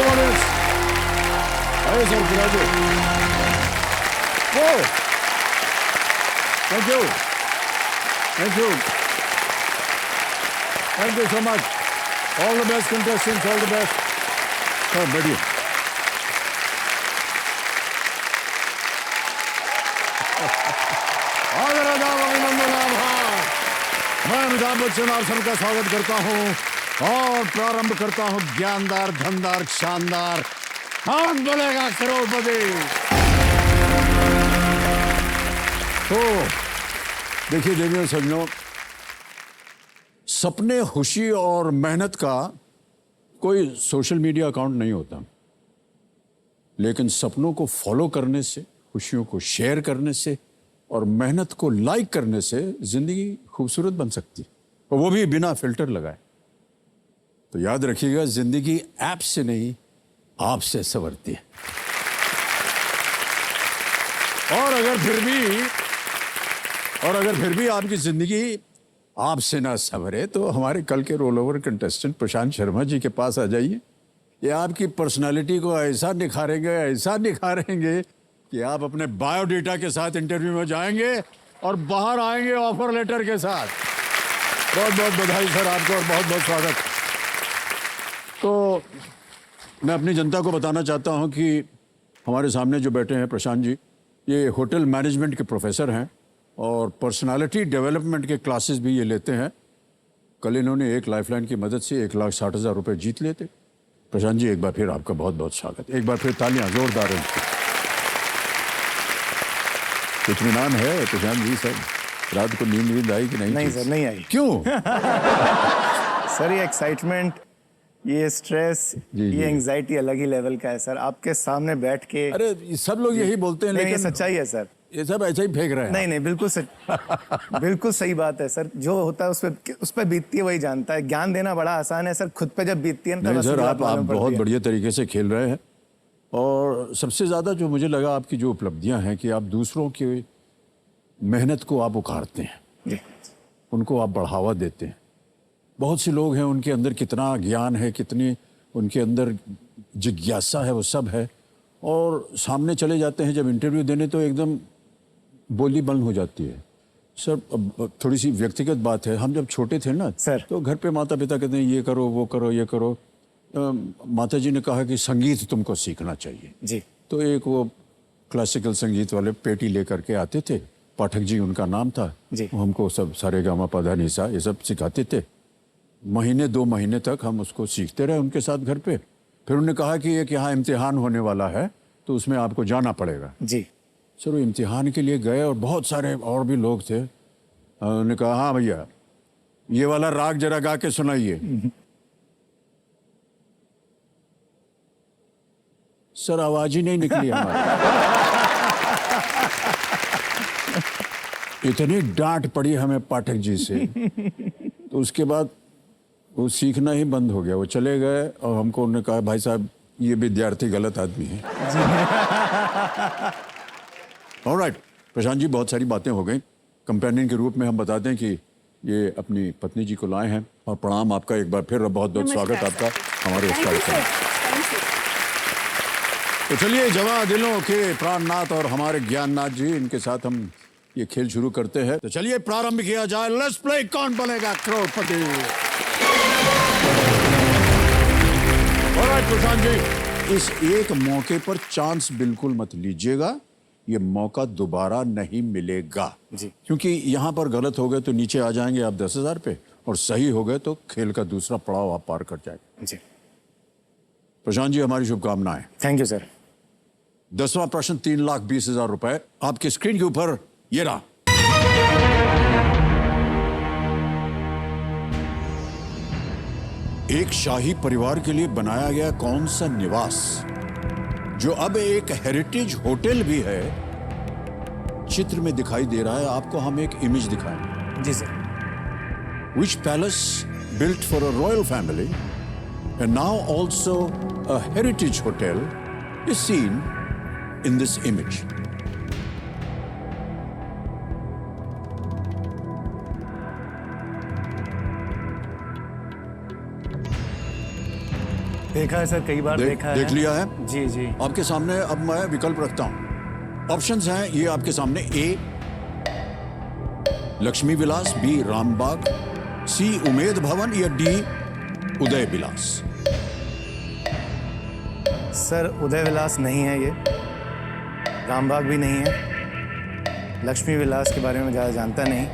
Audience. आइए sir, बुलाइए। ओ, thank you, thank you, thank you so much. All the best contestants, all the best. Sir बैठिए। आदर आदाब, अभिनंदन, आभार। मैं अमिताभ बच्चन आप सबका स्वागत करता हूं और प्रारंभ करता हूं ज्ञानदार, धनदार, शानदार, कौन बोलेगा करोड़पति। तो देखिए देवियों सज्जनों, सपने, खुशी और मेहनत का कोई सोशल मीडिया अकाउंट नहीं होता, लेकिन सपनों को फॉलो करने से, खुशियों को शेयर करने से और मेहनत को लाइक करने से जिंदगी खूबसूरत बन सकती है, और वो भी बिना फिल्टर लगाए। तो याद रखिएगा, जिंदगी ऐप से नहीं, आपसे संवरती है। और अगर फिर भी आपकी जिंदगी आपसे ना संवरे तो हमारे कल के रोल ओवर कंटेस्टेंट प्रशांत शर्मा जी के पास आ जाइए। ये आपकी पर्सनालिटी को ऐसा निखारेंगे कि आप अपने बायोडेटा के साथ इंटरव्यू में जाएंगे और बाहर आएंगे ऑफर लेटर के साथ। बहुत बहुत बधाई सर आपको और बहुत बहुत स्वागत। तो मैं अपनी जनता को बताना चाहता हूं कि हमारे सामने जो बैठे हैं प्रशांत जी, ये होटल मैनेजमेंट के प्रोफेसर हैं और पर्सनालिटी डेवलपमेंट के क्लासेस भी ये लेते हैं। कल इन्होंने एक लाइफलाइन की मदद से 1,60,000 रुपये जीत लेते। प्रशांत जी, एक बार फिर आपका बहुत बहुत स्वागत। एक बार फिर तालियां जोरदार हैं। इत्मीनान है प्रशांत जी सर? रात को नींद आई कि नहीं? नहीं सर, नहीं आई। क्यों? सर ये एक्साइटमेंट, ये स्ट्रेस, ये एंजाइटी अलग ही लेवल का है सर। आपके सामने बैठ के, अरे सब लोग यही बोलते हैं, लेकिन सच्चाई है सर। ये सब ऐसा ही फेंक रहे हैं। नहीं, बिल्कुल बिल्कुल सही बात है सर। जो होता है उस पर बीतती है वही जानता है। ज्ञान देना बड़ा आसान है सर, खुद पे जब बीतती है नहीं सर, आप बहुत बढ़िया तरीके से खेल रहे हैं। और सबसे ज़्यादा जो मुझे लगा आपकी जो उपलब्धियां हैं कि आप दूसरों की मेहनत को आप उखाड़ते हैं, उनको आप बढ़ावा देते हैं। बहुत से लोग हैं, उनके अंदर कितना ज्ञान है, कितनी उनके अंदर जिज्ञासा है, वो सब है, और सामने चले जाते हैं जब इंटरव्यू देने तो एकदम बोली बंद हो जाती है। सर अब थोड़ी सी व्यक्तिगत बात है, हम जब छोटे थे ना सर, तो घर पे माता पिता कहते हैं ये करो, वो करो, ये करो। माता जी ने कहा कि संगीत तुमको सीखना चाहिए जी। तो एक वो क्लासिकल संगीत वाले पेटी लेकर के आते थे, पाठक जी उनका नाम था जी। हमको सब सारेगामा पधा निसा ये सब सिखाते थे। महीने 2 महीने तक हम उसको सीखते रहे उनके साथ घर पे। फिर उन्होंने कहा कि एक यहाँ इम्तिहान होने वाला है तो उसमें आपको जाना पड़ेगा जी। सर वो इम्तिहान के लिए गए और बहुत सारे और भी लोग थे। उन्होंने कहा हाँ भैया ये वाला राग जरा गा के सुनाइए। सर आवाज ही नहीं निकली हमारी। इतनी डांट पड़ी हमें पाठक जी से, तो उसके बाद वो सीखना ही बंद हो गया। वो चले गए और हमको उन्होंने कहा भाई साहब ये विद्यार्थी गलत आदमी है। ऑलराइट प्रशांत जी, बहुत सारी बातें हो गई। कंपेनियन के रूप में हम बताते हैं कि ये अपनी पत्नी जी को लाए हैं, और प्रणाम आपका एक बार फिर, बहुत बहुत स्वागत आपका हमारे इस कार्यक्रम। तो चलिए जवां दिलों के प्राणनाथ और हमारे ज्ञाननाथ जी, इनके साथ हम ये खेल शुरू करते हैं। तो चलिए प्रारंभ किया जाए। लेट्स प्ले कौन बनेगा करोड़पति। ऑलराइट प्रशांत जी, इस एक मौके पर चांस बिल्कुल मत लीजिएगा, ये मौका दोबारा नहीं मिलेगा जी। क्योंकि यहाँ पर गलत हो गए तो नीचे आ जाएंगे आप 10,000 पे, और सही हो गए तो खेल का दूसरा पड़ाव आप पार कर जाएंगे। जी प्रशांत जी, हमारी शुभकामनाएं। Thank you sir. 10वां प्रश्न 3,20,000 रुपए आपके स्क्रीन के ऊपर ये रहा। एक शाही परिवार के लिए बनाया गया कौन सा निवास जो अब एक हेरिटेज होटल भी है, चित्र में दिखाई दे रहा है आपको। हम एक इमेज दिखाएं। जी sir. Which palace built for a royal family and now also a heritage hotel is seen in this image. देखा है सर, कई बार देखा है। देख लिया है? जी जी। आपके सामने अब मैं विकल्प रखता हूं। ऑप्शंस हैं ये आपके सामने। ए लक्ष्मी विलास, बी रामबाग, सी उमेद भवन या डी उदय विलास। सर उदय विलास नहीं है ये, रामबाग भी नहीं है, लक्ष्मी विलास के बारे में ज़्यादा जानता नहीं।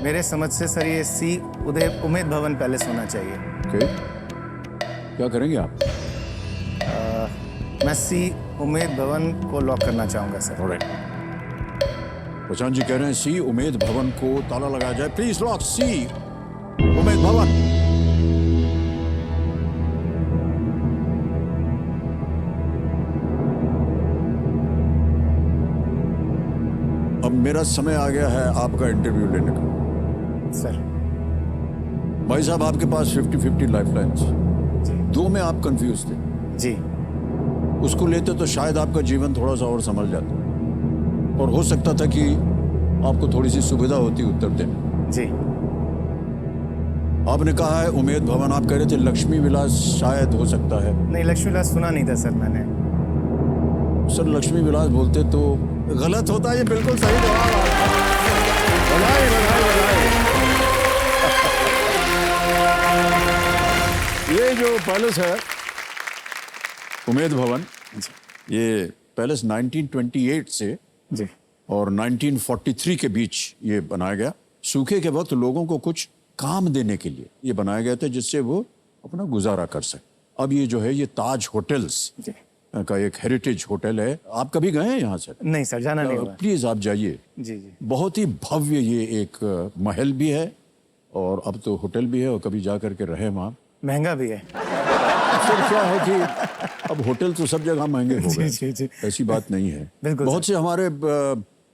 मेरे समझ से सर ये सी उमेद भवन पैलेस होना चाहिए। ओके, क्या करेंगे आप? मैं सी उमेद भवन को लॉक करना चाहूँगा सर। ऑलराइट, प्रशांत जी कह रहे हैं सी उमेद भवन को ताला लगाया जाए। प्लीज लॉक सी उमेद भवन। अब मेरा समय आ गया है आपका इंटरव्यू लेने का। सर भाई साहब, आपके पास 50-50 लाइफलाइंस, दो में आप कंफ्यूज थे। जी। उसको लेते तो शायद आपका जीवन थोड़ा सा और संभल जाता और हो सकता था कि आपको थोड़ी सी सुविधा होती उत्तर देने। जी। आपने कहा है उमेद भवन, आप कह रहे थे लक्ष्मी विलास शायद हो सकता है। नहीं, लक्ष्मी विलास सुना नहीं था सर मैंने। सर लक्ष्मी विलास बोलते तो गलत होता, ये बिल्कुल सही जवाब आपका। बधाई बधाई बधाई। ये जो पैलेस है उमेद भवन, ये पैलेस 1928 से जी। और 1943 के बीच ये बनाया गया। सूखे के वक्त लोगों को कुछ काम देने के लिए ये बनाया गया था, जिससे वो अपना गुजारा कर सके। अब ये जो है ये ताज होटल्स जी। का एक हेरिटेज होटल है। आप कभी गए हैं यहाँ से? नहीं सर, जाना नहीं हुआ। प्लीज आप जाइए। जी जी। बहुत ही भव्य ये एक महल भी है और अब तो होटल भी है, और कभी जा करके रहे वहाँ। महंगा भी है। सर क्या है कि अब होटल तो सब जगह महंगे हो गए। जी, जी। ऐसी बात नहीं है। बिल्कुल बहुत से हमारे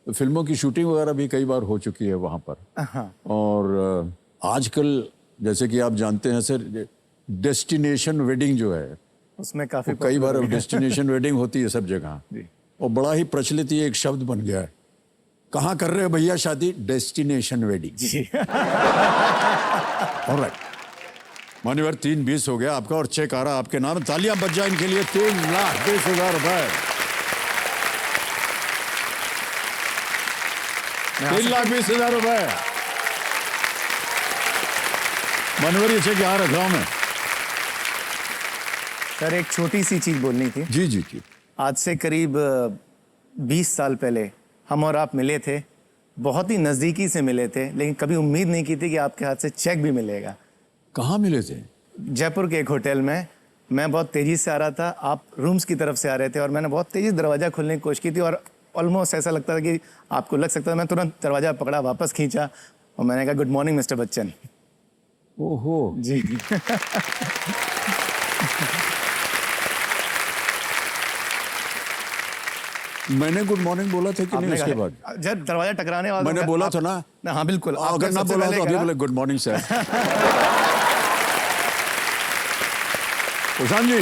फिल्मों की शूटिंग वगैरह भी कई बार हो चुकी है वहाँ पर। हाँ। और आजकल जैसे कि आप जानते हैं सर, डेस्टिनेशन वेडिंग जो है उसमें काफी कई बार डेस्टिनेशन वेडिंग होती है सब जगह। जी। और बड़ा ही प्रचलित ये एक शब्द बन गया है। कहाँ कर रहे हो भैया शादी? Destination wedding. जी। ऑलराइट, मान्यवर 3:20 हो गया आपका और चेक आ रहा आपके नाम। तालियां बज जाए इनके लिए। 3,20,000 रुपए। 3,20,000 रुपए। मान्यवर ये चेक यहाँ रख रहा हूं मैं। सर एक छोटी सी चीज बोलनी थी। जी जी जी। आज से करीब 20 साल पहले हम और आप मिले थे, बहुत ही नज़दीकी से मिले थे, लेकिन कभी उम्मीद नहीं की थी कि आपके हाथ से चेक भी मिलेगा। कहाँ मिले थे? जयपुर के एक होटल में। मैं बहुत तेज़ी से आ रहा था, आप रूम्स की तरफ से आ रहे थे, और मैंने बहुत तेज़ी से दरवाज़ा खोलने की कोशिश की थी और ऑलमोस्ट ऐसा लगता था कि आपको लग सकता था। मैं तुरंत दरवाज़ा पकड़ा, वापस खींचा और मैंने कहा गुड मॉर्निंग मिस्टर बच्चन। ओहो जी। मैंने गुड मॉर्निंग बोला था कि नहीं उसके बाद? जब दरवाजा टकराने वाला मैंने बोला था ना? हाँ बिल्कुल। अगर ना बोला तो अभी बोले good morning sir. Prashant ji,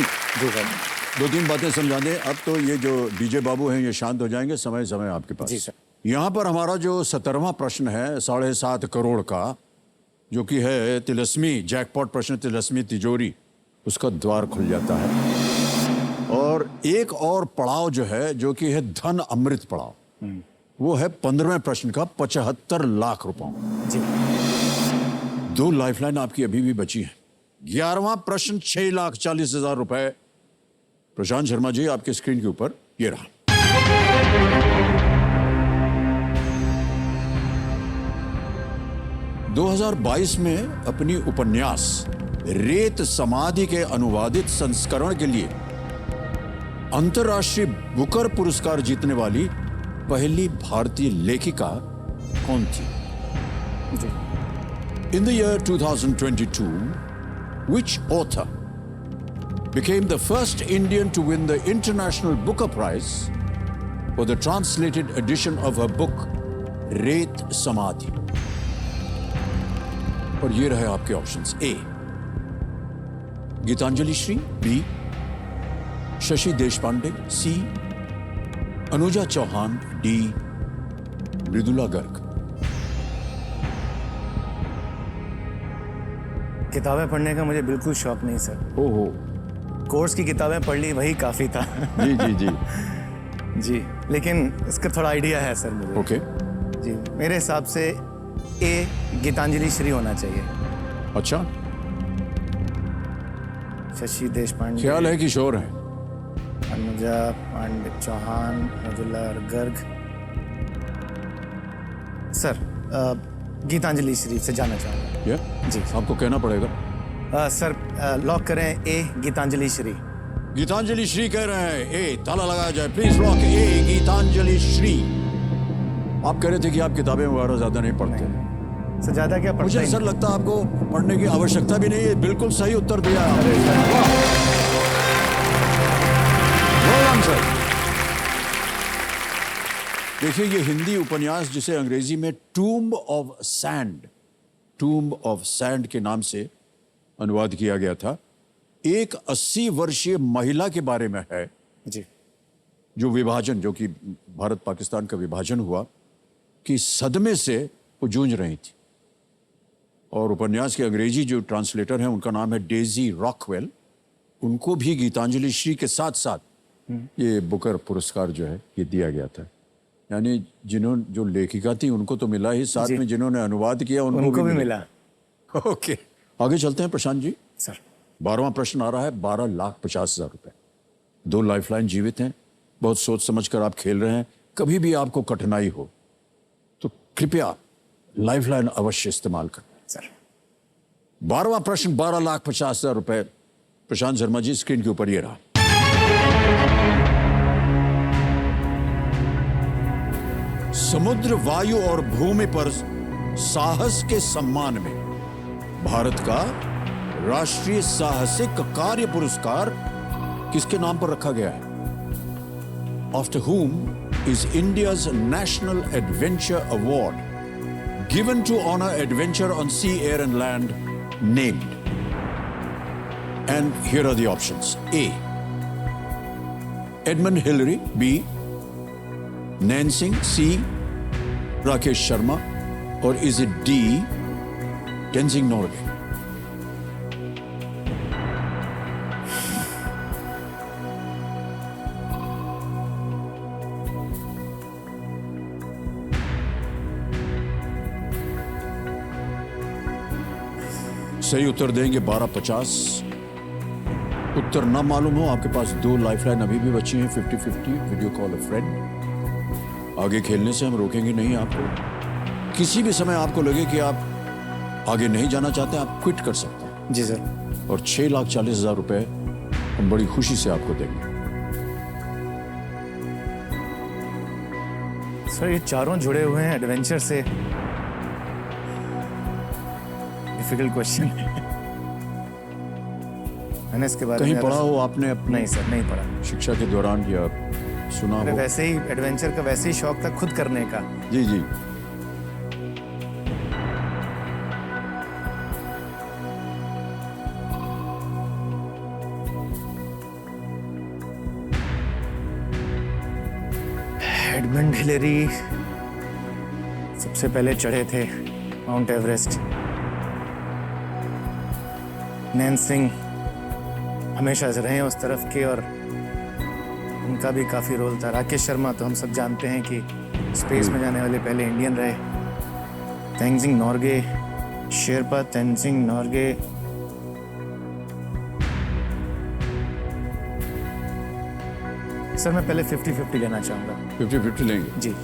दो तीन बातें समझा दें। अब तो ये जो डीजे बाबू हैं ये शांत हो जाएंगे। समय समय आपके पास। जी सर। यहाँ पर हमारा जो 17वां प्रश्न है 7.5 करोड़ का, जो कि है तिलस्मी जैकपॉट प्रश्न, तिलस्मी तिजोरी, उसका द्वार खुल जाता है। और एक और पड़ाव जो है, जो कि है धन अमृत पड़ाव, वो है 15वें प्रश्न का 75 लाख रुपए। जी। 2 लाइफलाइन आपकी अभी भी बची है। 11वां प्रश्न 6,40,000 रुपए। प्रशांत शर्मा जी आपके स्क्रीन के ऊपर ये रहा। – 2022 में अपनी उपन्यास रेत समाधि के अनुवादित संस्करण के लिए अंतर्राष्ट्रीय बुकर पुरस्कार जीतने वाली पहली भारतीय लेखिका कौन थी? In the year 2022, which author became the first Indian to win the International Booker Prize for the translated edition of her book रेत समाधि? और ये रहे आपके ऑप्शंस। ए गीतांजलि श्री, बी शशि देशपांडे, सी अनुजा चौहान, डी मृदुला गर्ग। किताबें पढ़ने का मुझे बिल्कुल शौक नहीं सर। ओहो, कोर्स की किताबें पढ़ ली वही काफ़ी था। जी जी जी। जी, लेकिन इसका थोड़ा आइडिया है सर मुझे। ओके। जी, मेरे हिसाब से ए गीतांजलि श्री होना चाहिए। अच्छा, शशि देशपांडे, ख्याल है कि श्योर है? अनुजा पांडे, चौहान, मधुला गर्ग। सर गीतांजलि श्री से जाना चाहूँगा। ये जी आपको कहना पड़ेगा। सर लॉक करें ए गीतांजलि श्री। गीतांजलि श्री कह रहे हैं। ए, ताला लगाया जाए प्लीज। लॉक ए गीतांजलि श्री। आप कह रहे थे कि आप किताबें वगैरह ज्यादा नहीं पढ़ते। सर ज़्यादा क्या मुझे पढ़ता ही ऐसा लगता है आपको पढ़ने की आवश्यकता भी नहीं है। बिल्कुल सही उत्तर दिया आपने। Well done, sir. देखिए, ये हिंदी उपन्यास जिसे अंग्रेजी में टूम्ब ऑफ सैंड के नाम से अनुवाद किया गया था, एक 80 वर्षीय महिला के बारे में है नहीं। जी जो विभाजन, जो कि भारत पाकिस्तान का विभाजन हुआ, कि सदमे से वो जूझ रही थी। और उपन्यास के अंग्रेजी जो ट्रांसलेटर हैं उनका नाम है डेजी रॉकवेल। उनको भी गीतांजलि श्री के साथ साथ ये बुकर पुरस्कार जो है ये दिया गया था। यानी जो लेखिका थी उनको तो मिला ही, साथ में जिन्होंने अनुवाद किया उनको भी मिला। ओके, आगे चलते हैं प्रशांत जी। सर 12वां प्रश्न आ रहा है। 12,50,000 रुपए। 2 लाइफलाइन जीवित हैं। बहुत सोच समझकर आप खेल रहे हैं। कभी भी आपको कठिनाई हो तो कृपया लाइफलाइन अवश्य इस्तेमाल करें। सर 12वां प्रश्न 12,50,000 रुपए। प्रशांत शर्मा जी, स्क्रीन के ऊपर ये रहा। समुद्र, वायु और भूमि पर साहस के सम्मान में भारत का राष्ट्रीय साहसिक कार्य पुरस्कार किसके नाम पर रखा गया है? After whom is India's National Adventure Award, given to honor adventure on sea, air and land, named? And here are the options. A, Edmund Hillary. B, Nansing. C, Rakesh Sharma. Or is it D, Tenzing Norgay? सही उत्तर देंगे 12,50। उत्तर ना मालूम हो, आपके पास 2 lifeline अभी भी बची हैं 50-50। वीडियो कॉल अ फ्रेंड। आगे खेलने से हम रोकेंगे नहीं आपको। किसी भी समय आपको लगे कि आप आगे नहीं जाना चाहते, आप क्विट कर सकते हैं। जी सर। और 6,40,000 रुपए हम बड़ी खुशी से आपको देंगे। सर ये चारों जुड़े हुए हैं एडवेंचर से। Difficult question. मैंने इसके बारे कहीं में पढ़ा हो आपने अपने नहीं सर, नहीं पढ़ा। शिक्षा के दौरान या सुना अरे हो? वैसे ही एडवेंचर का वैसे ही शौक था खुद करने का। जी जी। एडमंड हिलेरी सबसे पहले चढ़े थे माउंट एवरेस्ट। नैनसिंग हमेशा से रहे हैं उस तरफ के और उनका भी काफ़ी रोल था। राकेश शर्मा तो हम सब जानते हैं कि स्पेस में जाने वाले पहले इंडियन रहे। तेंजिंग नॉर्गे, शेरपा तेंजिंग नॉर्गे। सर मैं पहले 50-50 लेना चाहूँगा। 50-50 लेंगे? जी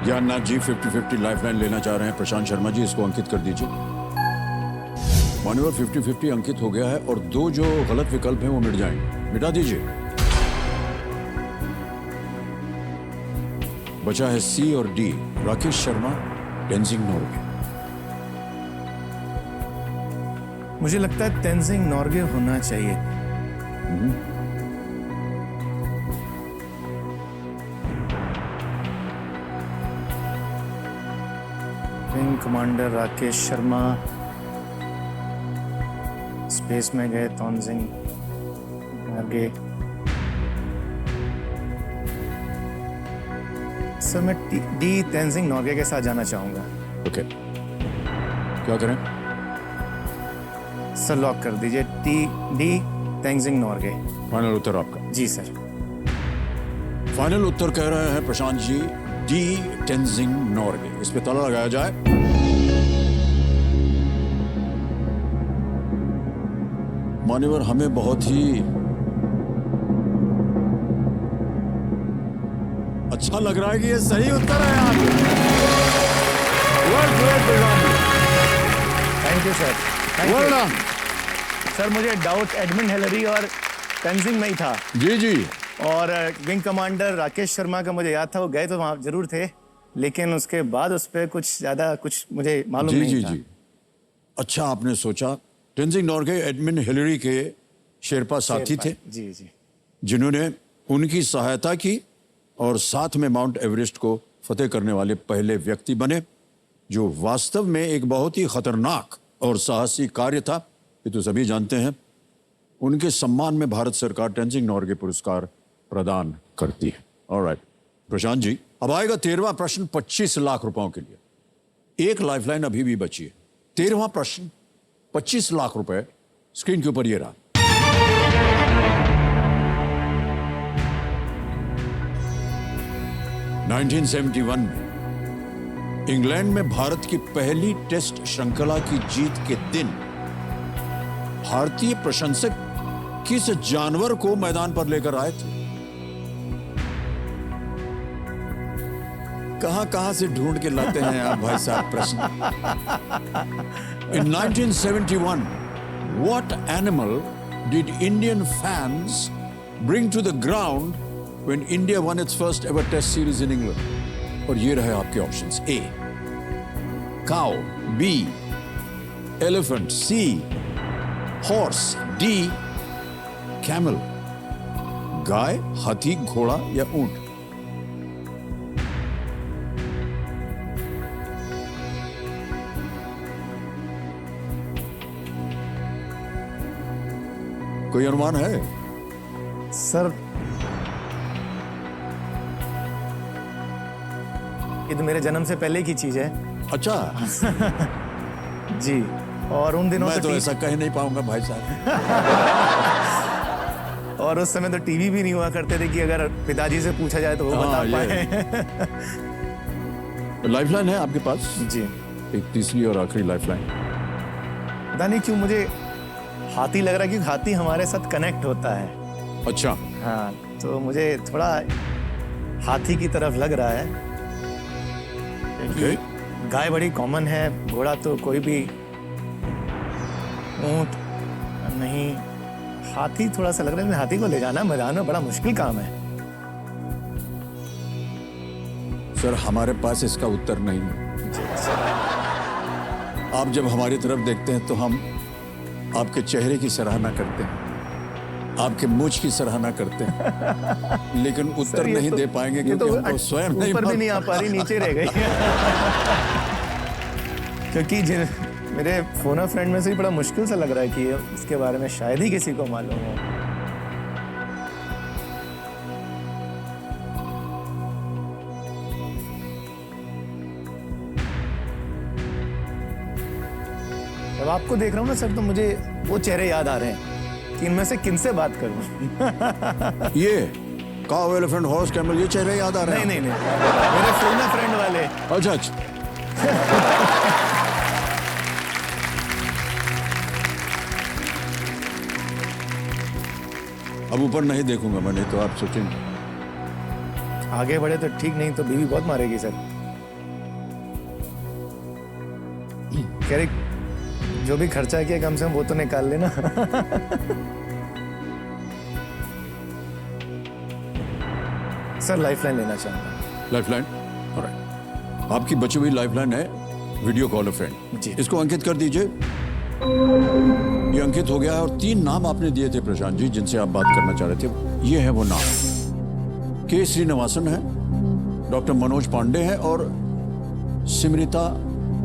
ज्ञाननाथ जी 50-50 लाइफलाइन लेना चाह रहे हैं। प्रशांत शर्मा जी, इसको अंकित कर दीजिए। मान्यवर 50-50 अंकित हो गया है और 2 जो गलत विकल्प हैं वो मिट जाएंगे। मिटा दीजिए। बचा है सी और डी, राकेश शर्मा, तेंजिंग नॉर्गे। मुझे लगता है तेंजिंग नॉर्गे होना चाहिए। Wing commander Rakesh Sharma space में गए। तेंजिंग नॉर्गे। सर मैं डी तेंजिंग नॉर्गे के साथ जाना चाहूंगा। ओके, क्या करें? सर लॉक कर दीजिए डी तेंजिंग नॉर्गे। फाइनल उत्तर आपका? जी सर। फाइनल उत्तर कह रहे हैं प्रशांत जी डी टेंजिंग नॉर्गे। इस पे ताला लगाया जाए। मान्यवर, हमें बहुत ही अच्छा लग रहा है कि ये सही उत्तर है यार। Well played, Prashant ji. Thank you sir. Well done। Sir मुझे डाउट एडमंड हिलरी और तेंजिंग में ही था, जी जी। और विंग कमांडर राकेश शर्मा का मुझे याद था, वो गए तो वहाँ जरूर थे, लेकिन उसके बाद उस पर कुछ ज़्यादा कुछ मुझे मालूम जी नहीं जी था। जी। अच्छा आपने सोचा। टेंजिंग नॉर्गे एडमंड हिलरी के शेरपा साथी थे जी जी। जिन्होंने उनकी सहायता की और साथ में माउंट एवरेस्ट को फतेह करने वाले पहले व्यक्ति बने, जो वास्तव में एक बहुत ही खतरनाक और साहसी कार्य था, ये तो सभी जानते हैं। उनके सम्मान में भारत सरकार टेंजिंग नॉर्गे पुरस्कार प्रदान करती है। ऑलराइट प्रशांत जी, अब आएगा 13वां प्रश्न 25 लाख रुपयों के लिए। एक लाइफलाइन अभी भी बची है। 13वां प्रश्न 25 लाख रुपए स्क्रीन के ऊपर ये रहा। नाइनटीन 71 में इंग्लैंड में भारत की पहली टेस्ट श्रृंखला की जीत के दिन भारतीय प्रशंसक किस जानवर को मैदान पर लेकर आए थे? कहां से ढूंढ के लाते हैं आप भाई साहब प्रश्न। In 1971, what animal did Indian fans bring to the ground when India won its first ever test series in England? और ये रहे आपके options. A, cow, B, elephant, C, horse, D, camel। गाय, हाथी, घोड़ा या ऊंट? कोई अनुमान है? सर ये तो मेरे जन्म से पहले की चीज है। अच्छा। जी, और उन दिनों मैं तो टी- ऐसा कह नहीं पाऊंगा भाई साहब। और उस समय तो टीवी भी नहीं हुआ करते थे कि अगर पिताजी से पूछा जाए तो वो बता हाँ, ये। पाए। लाइफलाइन है आपके पास? जी। एक तीसरी और आखिरी लाइफलाइन। पता नहीं क्यों मुझे हाथी लग रहा है, क्योंकि हाथी हमारे साथ कनेक्ट होता है। अच्छा। हाँ, तो मुझे थोड़ा हाथी की तरफ लग रहा है, क्योंकि गाय बड़ी कॉमन है, घोड़ा तो कोई भी, ऊंट नहीं, हाथी थोड़ा सा लग रहा है। हाथी को ले जाना मैदान में बड़ा मुश्किल काम है। सर हमारे पास इसका उत्तर नहीं है। आप जब हमारी तरफ देखते हैं तो हम आपके चेहरे की सराहना करते हैं, आपके मूंछ की सराहना करते हैं, लेकिन उत्तर ये नहीं तो- दे पाएंगे ये क्योंकि तो हमको स्वयं नहीं ऊपर भी नहीं आ मालूम। पा रही, नीचे रह गई। क्योंकि जिन मेरे फोन अ फ्रेंड में से भी बड़ा मुश्किल सा लग रहा है कि इसके बारे में शायद ही किसी को मालूम हो। जब आपको देख रहा हूँ ना सर, तो मुझे वो चेहरे याद आ रहे हैं कि इनमें से किनसे बात करूं। ये काऊ, एलिफेंट, हॉर्स, कैमल, ये चेहरे याद आ रहे हैं? नहीं नहीं नहीं, मेरे फोन अ फ्रेंड वाले। अच्छा अच्छा। अब ऊपर नहीं देखूंगा मैं, नहीं तो आप सोचेंगे। आगे बढ़े तो ठीक, नहीं तो बीवी बहुत मारेगी सर। कह रही जो भी खर्चा किया कम से कम वो तो निकाल लेना। सर लाइफलाइन लेना चाहूंगा। Lifeline, alright. आपकी बची हुई लाइफलाइन है वीडियो कॉल अ फ्रेंड। जी। इसको अंकित कर दीजिए। ये अंकित हो गया है और 3 नाम आपने दिए थे प्रशांत जी जिनसे आप बात करना चाह रहे थे। ये है वो नाम। के श्रीनिवासन है, डॉक्टर मनोज पांडे है और सिमरिता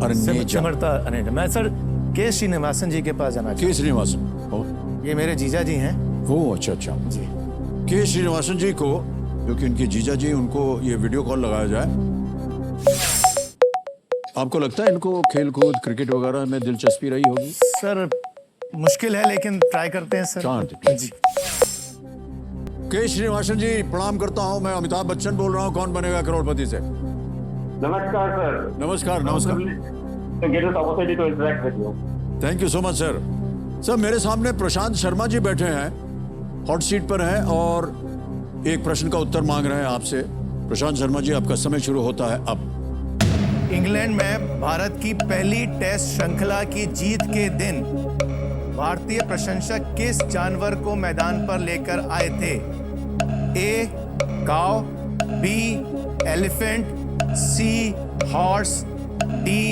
अरनेजा। सिमरता अरनेजा। मैं सर के श्रीनिवासन जी के पास जाना के श्रीनिवासन। ओ, चाहूँ। ये मेरे जीजा जी हैं। ओ अच्छा अच्छा। जी। के श्रीनिवासन जी को, जो कि उनके जीजा जी, उनको ये वीडियो कॉल लगाया जाए। आपको लगता है इनको खेल कूद क्रिकेट वगैरह में दिलचस्पी रही होगी? सर मुश्किल है लेकिन ट्राई करते हैं सर। शांत। जी। के श्रीनिवासन जी प्रणाम करता हूं। मैं अमिताभ बच्चन बोल रहा हूं, कौन बनेगा करोड़पति से। नमस्कार सर। नमस्कार नमस्कार। Get this opportunity to interact with you. Thank you so much sir. Sir मेरे सामने प्रशांत शर्मा जी बैठे हैं, हॉट सीट पर हैं और एक प्रश्न का उत्तर मांग रहे हैं आपसे। प्रशांत शर्मा जी आपका समय शुरू होता है अब। इंग्लैंड में भारत की पहली टेस्ट श्रृंखला की जीत के दिन भारतीय प्रशंसक किस जानवर को मैदान पर लेकर आए थे? A cow, B elephant, C horse, D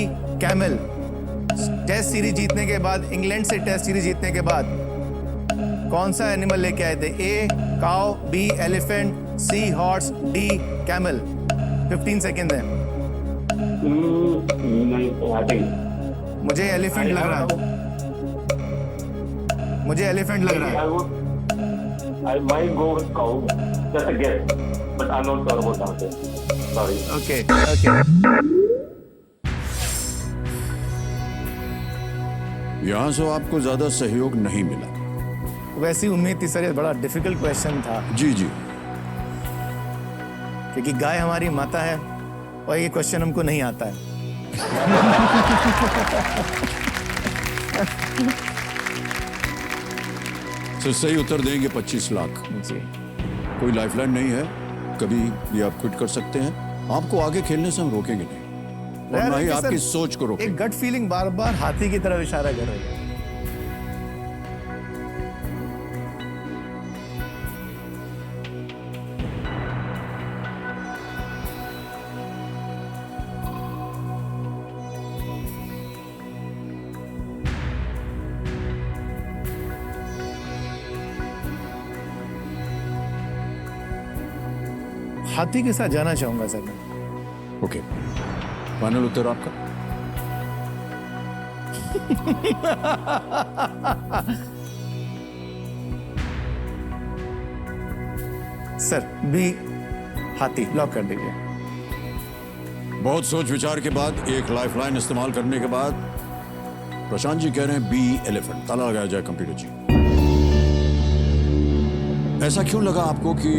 camel. Test series जीतने के बाद, इंग्लैंड से टेस्ट सीरीज जीतने के बाद कौन सा एनिमल लेके आए थे? A cow, B elephant, C horse, D camel. 15 second है। नहीं, I think मुझे एलिफेंट लग रहा है। मुझे एलिफेंट लग रहा है। I might go with cow. Just a guess, but I'm not sure about the answer. Sorry. Okay okay. यहां से आपको ज्यादा सहयोग नहीं मिला। वैसी उम्मीद थी सर, ये बड़ा डिफिकल्ट क्वेश्चन था जी जी। क्योंकि गाय हमारी माता है और ये क्वेश्चन हमको नहीं आता है। तो सही उत्तर देंगे 25 लाख। जी। कोई लाइफलाइन नहीं है, कभी भी आप क्विट कर सकते हैं। आपको आगे खेलने से हम रोकेंगे नहीं और ना ही सर, आपकी सोच को एक रोकेंगे। गट फीलिंग बार बार हाथी की तरफ इशारा कर रही है। हाथी के साथ जाना चाहूंगा सर मैं। ओके, फाइनल उत्तर आपका? सर बी हाथी लॉक कर दीजिए। बहुत सोच विचार के बाद, एक लाइफलाइन इस्तेमाल करने के बाद प्रशांत जी कह रहे हैं बी एलिफेंट। ताला लगाया जाए कंप्यूटर जी। ऐसा क्यों लगा आपको कि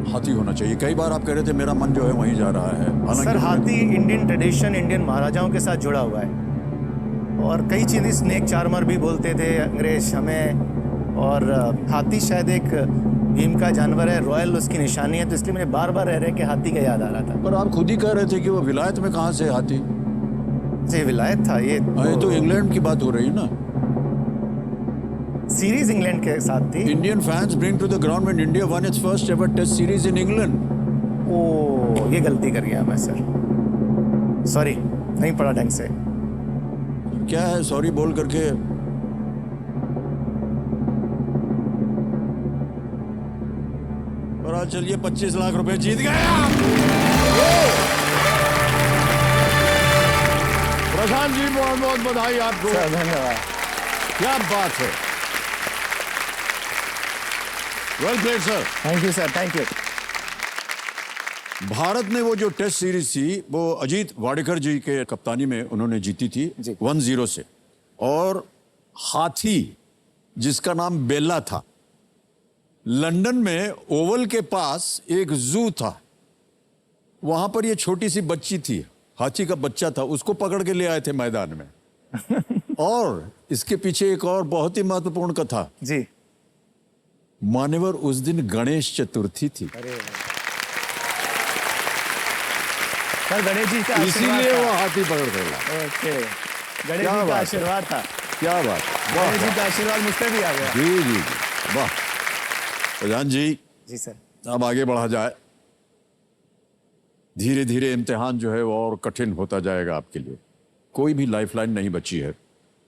हाथी होना चाहिए? कई बार आप कह रहे थे मेरा मन जो है वहीं जा रहा है। सर हाथी इंडियन ट्रेडिशन, इंडियन महाराजाओं के साथ जुड़ा हुआ है और कई चीजें स्नेक चार्मर भी बोलते थे अंग्रेज हमें। और हाथी शायद एक भीम का जानवर है, रॉयल उसकी निशानी है, तो इसलिए मुझे बार बार रह रहे कि हाथी का याद आ रहा था। पर आप खुद ही कह रहे थे कि वो विलायत में कहां से हाथी? ये विलायत था ये तो इंग्लैंड की बात हो रही है ना। सीरीज इंग्लैंड के साथ थी। Indian fans bring to the ground when India won its first ever Test series in England. ओ ये गलती कर गया मैं सर, सॉरी, नहीं पढ़ा ढंग से। क्या है सॉरी बोल करके? और आज चलिए 25 लाख रुपए जीत गए आप। प्रशांत जी बहुत बहुत बधाई आपको। सर धन्यवाद। क्या बात है, well played sir. Thank you sir, thank you. Bharat ने वो जो टेस्ट सीरीज थी वो अजीत वाडेकर जी के कप्तानी में उन्होंने जीती थी 1-0 से। और हाथी जिसका नाम बेला था, लंदन में ओवल के पास एक जू था, वहां पर ये छोटी सी बच्ची थी, हाथी का बच्चा था, उसको पकड़ के ले आए थे मैदान में। और इसके पीछे एक और बहुत ही महत्वपूर्ण कथा जी। मान्यवर उस दिन गणेश चतुर्थी थी, सर गणेश जी का इसीलिए वो हाथी पकड़ के ला। ओके, गणेश क्या जी का बात है। आशीर्वाद था। क्या बात, वाह गणेश जी का आशीर्वाद मुझ पर भी आ गया। जी जी जी, वाह। प्रधान जी जी सर। अब आगे बढ़ा जाए। धीरे धीरे इम्तिहान जो है वो और कठिन होता जाएगा आपके लिए। कोई भी लाइफलाइन नहीं बची है।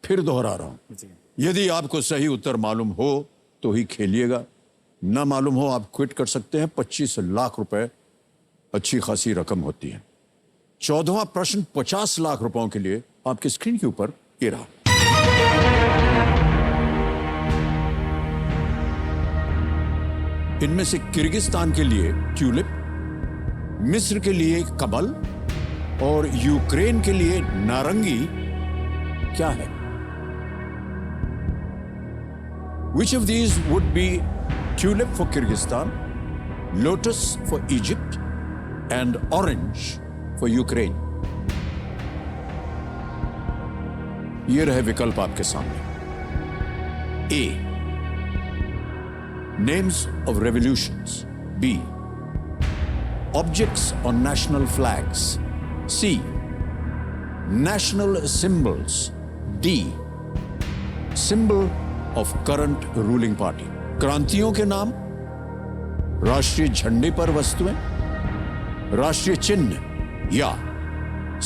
फिर दोहरा रहा हूं, यदि आपको सही उत्तर मालूम हो तो ही खेलिएगा, ना मालूम हो आप क्विट कर सकते हैं। 25 लाख रुपए अच्छी खासी रकम होती है। 14वां प्रश्न 50 लाख रुपयों के लिए आपकी स्क्रीन के ऊपर ये रहा। इनमें से किर्गिस्तान के लिए ट्यूलिप, मिस्र के लिए कमल और यूक्रेन के लिए नारंगी क्या है? Which of these would be tulip for Kyrgyzstan, lotus for Egypt, and orange for Ukraine? ये रहे विकल्प आपके सामने. A. Names of revolutions. B. Objects on national flags. C. National symbols. D. Symbol of current ruling party. क्रांतियों के नाम, राष्ट्रीय झंडे पर वस्तुएं, राष्ट्रीय चिन्ह या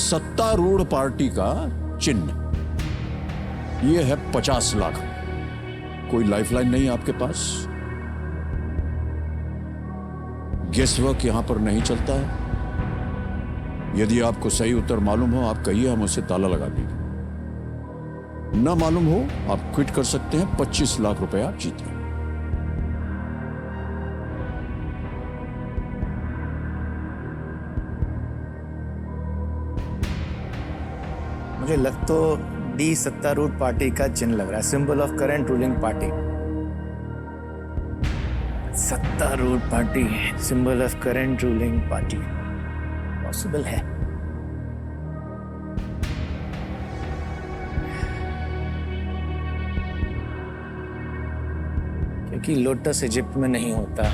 सत्तारूढ़ पार्टी का चिन्ह. यह है 50 लाख. कोई लाइफलाइन नहीं आपके पास. गेस वर्क यहां पर नहीं चलता है. यदि आपको सही उत्तर मालूम हो आप कहिए, हम उसे ताला लगा देंगे. ना मालूम हो आप क्विट कर सकते हैं. 25 लाख रुपए आप जीते. मुझे लग तो डी सत्तारूढ़ पार्टी का चिन्ह लग रहा है, symbol of current ruling party. सत्तारूढ़ party, symbol of current ruling party, possible है. क्योंकि लोटस इजिप्ट में नहीं होता.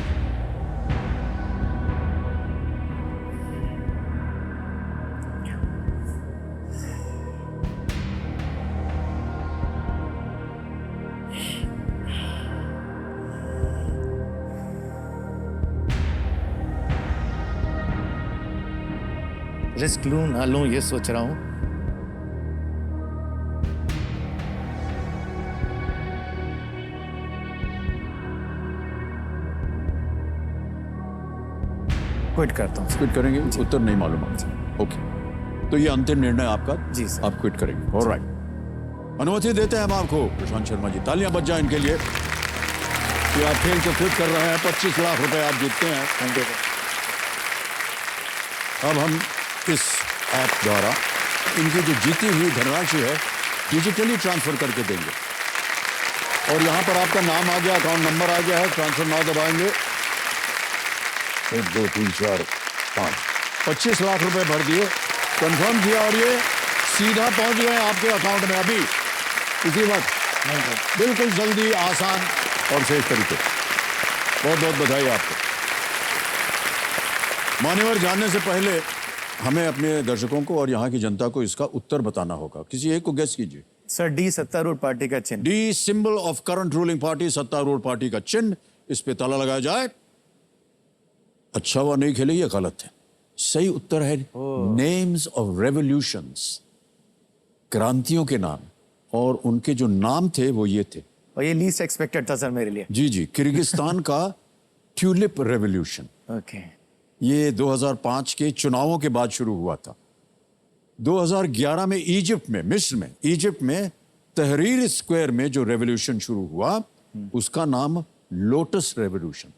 रिस्क लूं ना लूं ये सोच रहा हूं. क्विट करता हूं. क्विट करेंगे. उत्तर नहीं मालूम आपको. ओके, तो ये अंतिम निर्णय आपका. जी सर. आप क्विट करेंगे. ऑलराइट, अनुमति देते हैं हम आपको. प्रशांत शर्मा जी, तालियां बज जाए इनके लिए कि आप खेल को क्विट कर रहे हैं. 25 लाख रुपए आप जीतते हैं. Thank you. अब हम इस ऐप द्वारा इनकी जो जीती हुई धनराशि है डिजिटली ट्रांसफर करके देंगे. और यहां पर आपका नाम आ गया, अकाउंट नंबर आ गया है. ट्रांसफर नाउ दबाएंगे. 1 2 3 4 5 25 लाख रुपए भर दिए, कंफर्म किया और ये सीधा पहुंच गए आपके अकाउंट में अभी इसी वक्त. बिल्कुल जल्दी, आसान और सेफ तरीके. बहुत बहुत बधाई आपको. मान्यवर, जानने से पहले हमें अपने दर्शकों को और यहाँ की जनता को इसका उत्तर बताना होगा. किसी एक को गेस कीजिए. सर, डी सत्तारूढ़ पार्टी का चिन्ह. D symbol of current ruling party, सत्तारूढ़ पार्टी का चिन्ह. इस पे ताला लगाया जाए. अच्छा हुआ नहीं खेले, ये गलत है. सही उत्तर है नेम्स ऑफ रेवोल्यूशंस, क्रांतियों के नाम. और उनके जो नाम थे वो ये थे. और ये लीस्ट एक्सपेक्टेड था सर मेरे लिए. जी जी, किर्गिस्तान का ट्यूलिप रेवोल्यूशन. ओके. ये 2005 के चुनावों के बाद शुरू हुआ था. 2011 में इजिप्ट में, मिस्र में, इजिप्ट में तहरीर स्क्वायर में जो रेवोल्यूशन शुरू हुआ उसका नाम लोटस रेवोल्यूशन.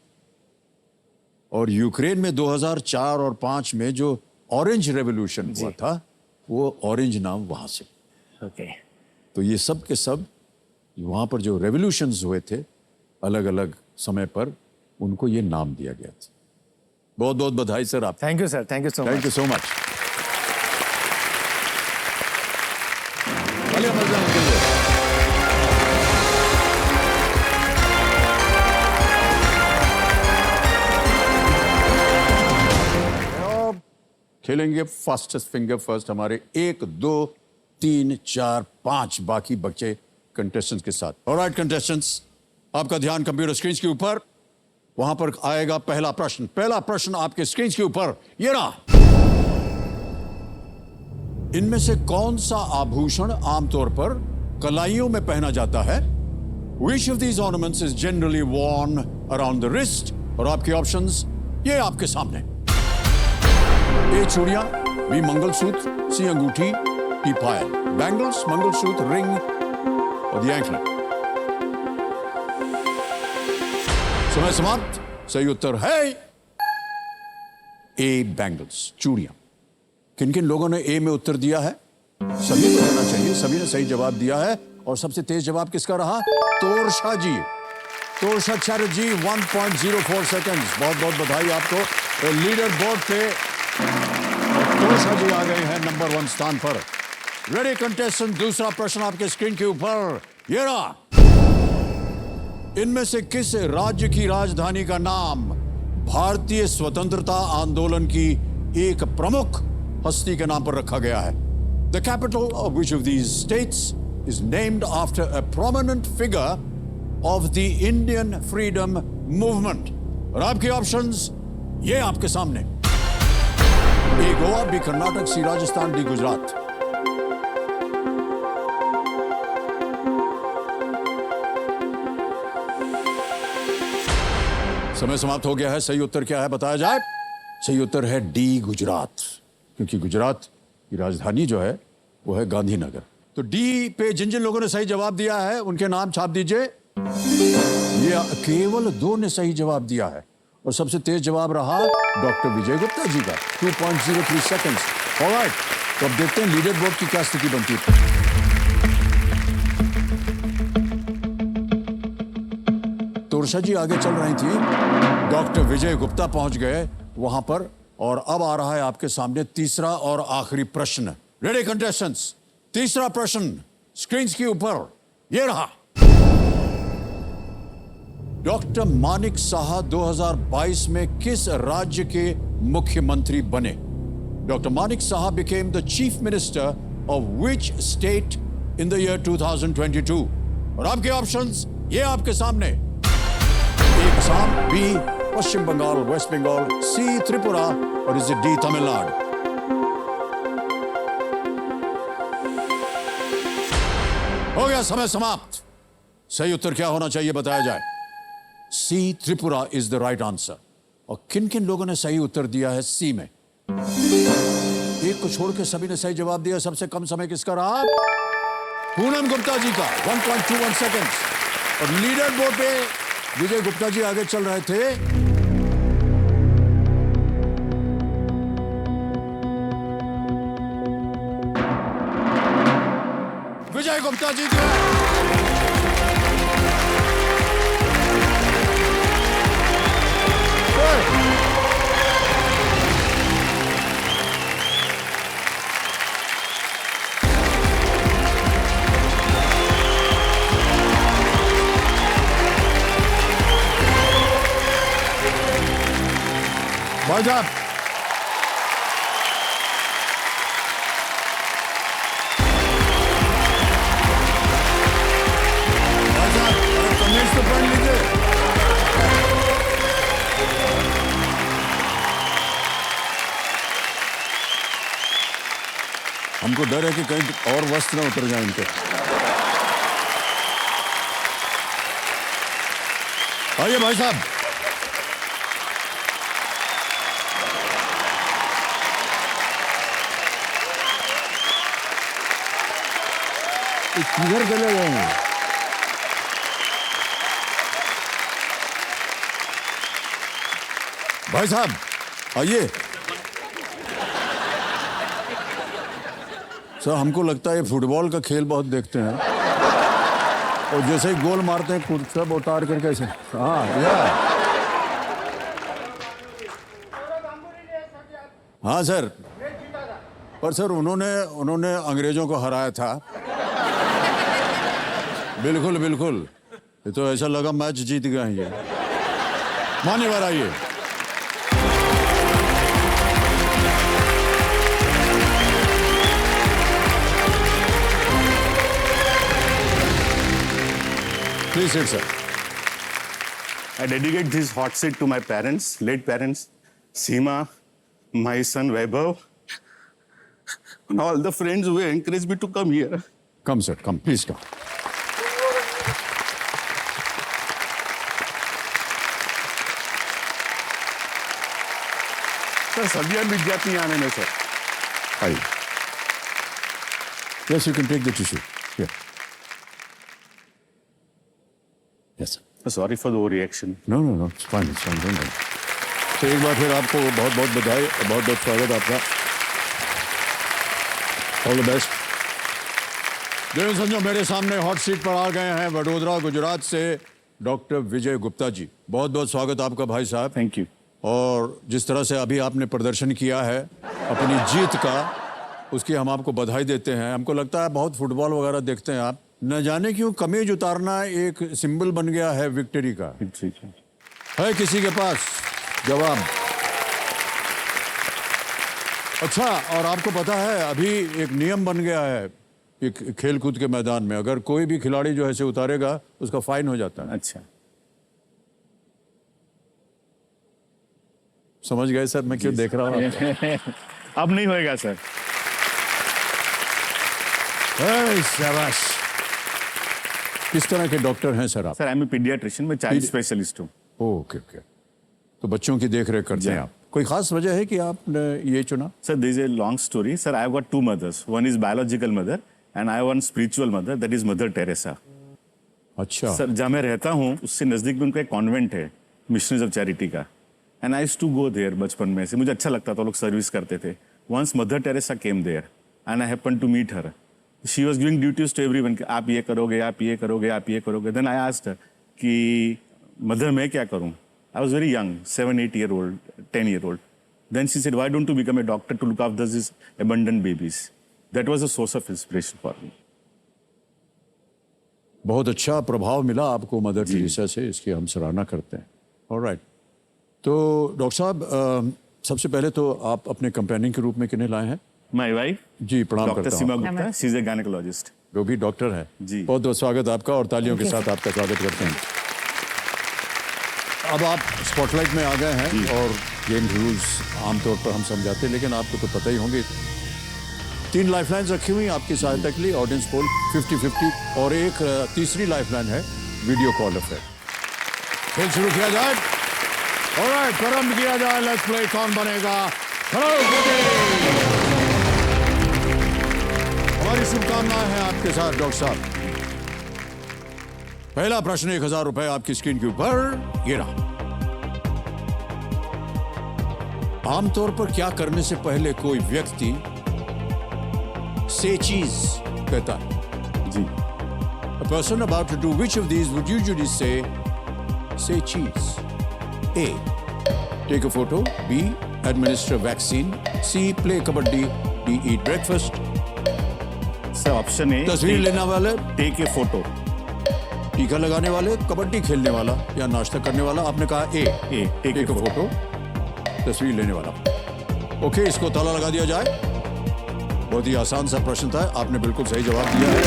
और यूक्रेन में 2004 और 5 में जो ऑरेंज रेवोल्यूशन हुआ था वो ऑरेंज नाम वहां से. ओके. तो ये सब के सब वहां पर जो रेवोल्यूशंस हुए थे अलग अलग समय पर, उनको ये नाम दिया गया था. बहुत बहुत बधाई सर आप. Thank you sir. Thank you so much. Thank you so much. चलिए मजा के लिए. खेलेंगे फास्टेस्ट फिंगर फर्स्ट हमारे 1 2 3 4 5 बाकी बच्चे कंटेस्टेंट्स के साथ. ऑलराइट कंटेस्टेंट्स, आपका ध्यान कंप्यूटर स्क्रीन के ऊपर. वहां पर आएगा पहला प्रश्न. पहला प्रश्न आपके स्क्रीन के ऊपर ये रहा. इनमें से कौन सा आभूषण आमतौर पर कलाइयों में पहना जाता है? Which of these ornaments is generally worn around the wrist? और आपके ऑप्शंस ये आपके सामने. ए चूड़ियां, बी मंगलसूत्र, सी अंगूठी, डी पायल. बैंगल्स, मंगलसूत्र, रिंग और दी एंकलेट. समय समाप्त. सही उत्तर है ए बैंगल्स, चूड़ियां. किन किन लोगों ने ए में उत्तर दिया है? सभी को होना चाहिए. सभी ने सही जवाब दिया है. और सबसे तेज जवाब किसका रहा? तोरशा जी. तोषा चैटर्जी 1.04 सेकंड्स। बहुत बहुत बधाई आपको। लीडर बोर्ड पे तोषा जी आ गए हैं नंबर 1 स्थान पर। रेडी कंटेस्टेंट, दूसरा प्रश्न आपके स्क्रीन के ऊपर ये रहा। इनमें से किस राज्य की राजधानी का नाम भारतीय स्वतंत्रता आंदोलन की एक प्रमुख हस्ती के नाम पर रखा गया है? The capital of which of these states is named after a prominent figure of the Indian freedom movement? और आपके ऑप्शंस ये आपके सामने। ए गोवा, बी कर्नाटक, सी राजस्थान, डी गुजरात। समय समाप्त हो गया है। सही उत्तर क्या है बताया जाए? सही उत्तर है डी गुजरात, क्योंकि गुजरात की राजधानी जो है वो है गांधीनगर। तो डी पे जिन जिन लोगों ने सही जवाब दिया है उनके नाम छाप दीजिए। ये केवल 2 ने सही जवाब दिया है और सबसे तेज जवाब रहा डॉक्टर विजय गुप्ता जी का 2.03 सेकंड्स। ऑलराइट, तो अब देखते हैं लीडर बोर्ड की क्या स्थिति बनती है। तोरशा जी आगे चल रही थी, डॉक्टर विजय गुप्ता पहुंच गए वहां पर, और अब आ रहा है आपके सामने तीसरा और आखिरी प्रश्न। रेडी कंटेस्टेंट्स, तीसरा प्रश्न स्क्रीन के ऊपर ये रहा। डॉक्टर मानिक साहा 2022 में किस राज्य के मुख्यमंत्री बने? Doctor Manik Saha became the chief minister of which state in the year 2022? और आपके ऑप्शंस ये आपके सामने। ए असम, बी पश्चिम बंगाल, वेस्ट बंगाल, सी त्रिपुरा, और इज डी तमिलनाडु? हो गया समय समाप्त। सही उत्तर क्या होना चाहिए बताया जाए? C Tripura is the right answer. और किन किन लोगों ने सही उत्तर दिया है सी में? एक को छोड़ के सभी ने सही जवाब दिया। सबसे कम समय किसका रहा? पूनम गुप्ता जी का 1.21 सेकंड्स। और लीडर बोर्ड पे विजय गुप्ता जी आगे चल रहे थे। विजय गुप्ता जी के भाई साहब, कमेंट्स तो पढ़ लीजिए। हमको डर है कि कहीं और वस्त्र न उतर जाए इनके। आइए भाई साहब, किधर चले गए हैं? भाई साहब आइए। सर, हमको लगता है ये फुटबॉल का खेल बहुत देखते हैं, और जैसे ही गोल मारते हैं खुद सब उतार कर कैसे। हाँ हाँ सर, पर सर उन्होंने अंग्रेजों को हराया था। बिल्कुल बिल्कुल, ये तो ऐसा लगा मैच जीत गए हैं ये। मान्यवर आइए। Please sit sir. I dedicate this hot seat to my parents, late parents, Seema, my son Vaibhav, and all the friends who encouraged me to come here. Come sir, come, please come. Sir, सभी विद्यार्थी आने में sir. आइए। Yes, you can take the tissue. Here. Yes sir. Sorry for the overreaction. No, it's fine, don't worry. तो एक बार फिर आपको बहुत बहुत बधाई और बहुत बहुत स्वागत आपका। All the best. देवेंद्र संजो मेरे सामने हॉट सीट पर आ गए हैं वडोदरा गुजरात से डॉक्टर विजय गुप्ता जी, बहुत बहुत स्वागत आपका भाई साहब। Thank you. और जिस तरह से अभी आपने प्रदर्शन किया है अपनी जीत का, उसकी हम आपको बधाई देते हैं। हमको लगता है बहुत फुटबॉल वगैरह देखते हैं आप, न जाने क्यों कमीज उतारना एक सिंबल बन गया है विक्ट्री का। है किसी के पास जवाब? अच्छा, और आपको पता है अभी एक नियम बन गया है एक खेल कूद के मैदान में, अगर कोई भी खिलाड़ी जो ऐसे उतारेगा उसका फाइन हो जाता है। अच्छा, समझ गए सर मैं क्यों देख रहा हूँ? अब नहीं होएगा सर। शाबाश। किस तरह के डॉक्टर हैं सर आप? Sir I am a paediatrician, मैं चाइल्ड स्पेशलिस्ट हूँ। ओके ओके, तो बच्चों की देख रेख करते हैं आप। कोई खास वजह है कि आपने ये चुना? Sir, there is a long story. Sir, I have got two mothers. One is biological mother and I have one spiritual mother, that is Mother Teresa. अच्छा सर, जहाँ मैं रहता हूँ उससे नज़दीक में उनका एक कॉन्वेंट है, मिशनरीज ऑफ चैरिटी का। And I used to go there बचपन में से, मुझे अच्छा लगता था, लोग सर्विस करते थे। Once Mother Teresa came there and I happen to meet her. She was giving duties to everyone, आप ये करोगे, आप ये करोगे, आप ये करोगे। देन आई आस्क्ड हर कि मदर मैं क्या करूँ? I was very young, 7-8 year old, 10 year old. Then she said, why don't you become a doctor to look after these abandoned babies? That was a source of inspiration for me. बहुत अच्छा प्रभाव मिला आपको mother Teresa से, इसकी हम सराहना करते हैं। ऑलराइट, तो डॉक्टर साहब सबसे पहले तो आप अपने कंपेनियन के रूप में किन्हें लाए हैं? My wife, जी प्रणाम Dr. करता Seema हूँ। Gupta, she is a gynecologist. जो भी डॉक्टर है जी। बहुत बहुत स्वागत आपका और तालियों के साथ आपका स्वागत करते हैं। अब आप स्पॉटलाइट में आ गए हैं और गेम रूल्स आमतौर पर हम समझाते हैं, लेकिन आपको तो पता ही होंगे। 3 लाइफलाइंस रखी हुई आपकी सहायता के लिए, ऑडियंस पोल 50-50 और एक तीसरी लाइफलाइन है वीडियो कॉल अफेयर। खेल शुरू किया जाए। ऑलराइट, प्रारंभ किया जाए। लेट्स प्ले कौन बनेगा करोड़पति। हमारी शुभकामनाएं हैं आपके साथ डॉक्टर साहब। पहला प्रश्न 1000 रुपए आपकी स्क्रीन के ऊपर ये रहा। आमतौर पर क्या करने से पहले कोई व्यक्ति से चीज कहता है? जी। A person about to do which of these would usually say cheese? A. Take a photo. B. Administer vaccine. C. Play kabaddi. D. Eat breakfast. Sir option A, तस्वीर लेने वाले, टेक ए फोटो। टीका लगाने वाले, कबड्डी खेलने वाला या नाश्ता करने वाला। आपने कहा ए, टेक ए एक फोटो, तस्वीर लेने वाला। ओके, इसको ताला लगा दिया जाए। बहुत ही आसान सा प्रश्न था, आपने बिल्कुल सही जवाब दिया है।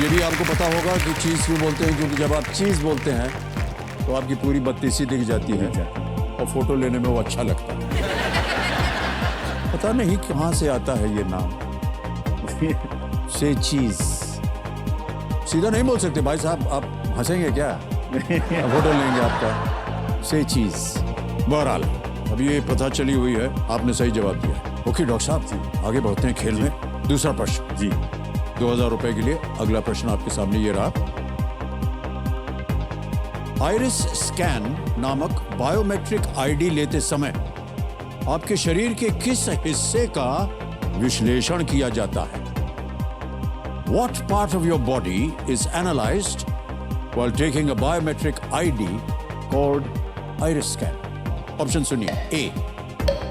ये भी आपको पता होगा कि चीज क्यों बोलते हैं, क्योंकि जब आप चीज बोलते हैं तो आपकी पूरी बत्ती सी दिख जाती है और फोटो लेने में वो अच्छा लगता है। पता नहीं कहाँ से आता है ये नाम से चीज। सीधा नहीं बोल सकते भाई साहब, आप हंसेंगे क्या? फोटो लेंगे आपका से चीज। बहरहाल अब ये पता चली हुई है, आपने सही जवाब दिया। ओके डॉक्टर साहब, आगे बढ़ते हैं खेल में। दूसरा प्रश्न जी। 2000 रुपए के लिए अगला प्रश्न आपके सामने ये रहा। आइरिस स्कैन नामक बायोमेट्रिक आईडी लेते समय आपके शरीर के किस हिस्से का विश्लेषण किया जाता है? What part of your body is analyzed while taking a biometric ID called iris scan? Option सुनिए। A.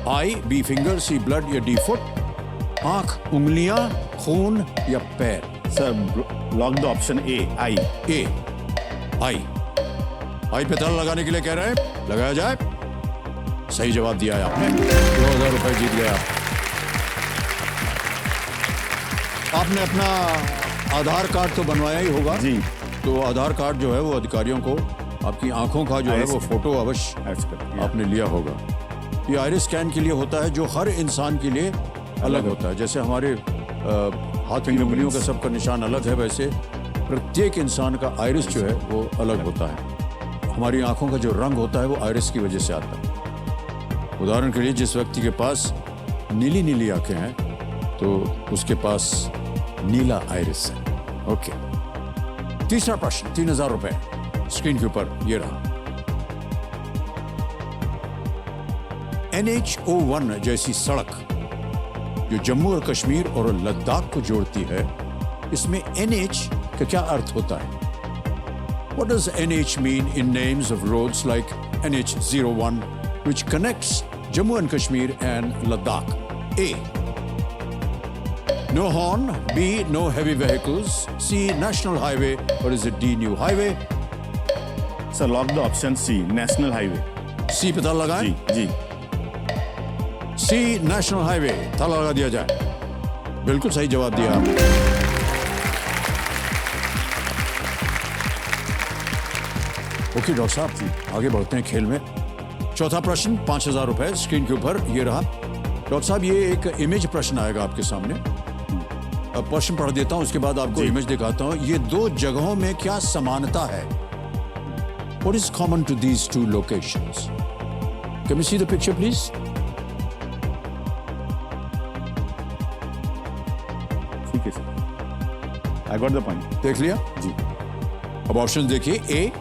I, B. Finger, C. Blood या D. फुट। आंख, उंगलियां, खून या पैर? Sir lock the option A, I. A. आई। आई पे ताला लगाने के लिए कह रहे हैं, लगाया जाए। सही जवाब दिया है आपने, 2000 रुपए जीत गए आप। आपने अपना आधार कार्ड तो बनवाया ही होगा जी। तो आधार कार्ड जो है वो अधिकारियों को आपकी आंखों का जो है वो फोटो अवश्य आपने लिया होगा। ये आइरिस स्कैन के लिए होता है, जो हर इंसान के लिए अलग होता है। जैसे हमारे हाथ की उंगलियों का सबका निशान अलग है, वैसे प्रत्येक इंसान का आइरिस जो है वो अलग होता है। हमारी आंखों का जो रंग होता है वो आइरिस की वजह से आता है। उदाहरण के लिए जिस व्यक्ति के पास नीली नीली आंखें हैं तो उसके पास नीला आइरिस है। ओके, तीसरा प्रश्न 3000 रुपए स्क्रीन के ऊपर ये रहा। NH-01 जैसी सड़क जो जम्मू और कश्मीर और लद्दाख को जोड़ती है, इसमें NH का क्या अर्थ होता है? What does NH mean in names of roads like NH01, which connects Jammu and Kashmir and Ladakh? A. No horn. B. No heavy vehicles. C. National highway. Or is it D. New highway? Sir lock the option C, national highway. C पे ताला लगाएं? जी जी। C. National highway, ताला लगा दिया जाए। बिल्कुल सही जवाब दिया आपने। ओके डॉक्टर साहब, आगे बढ़ते हैं खेल में। चौथा प्रश्न, 5,000 रुपए स्क्रीन के ऊपर ये रहा। डॉक्टर साहब, ये एक इमेज प्रश्न आएगा आपके सामने। अब प्रश्न पढ़ देता हूं, उसके बाद आपको इमेज दिखाता हूं। ये दो जगहों में क्या समानता है? What is common to these two locations? Can we see the picture, please? ठीक है sir, I got the point. देख लिया जी। अब ऑप्शन देखिए। ए,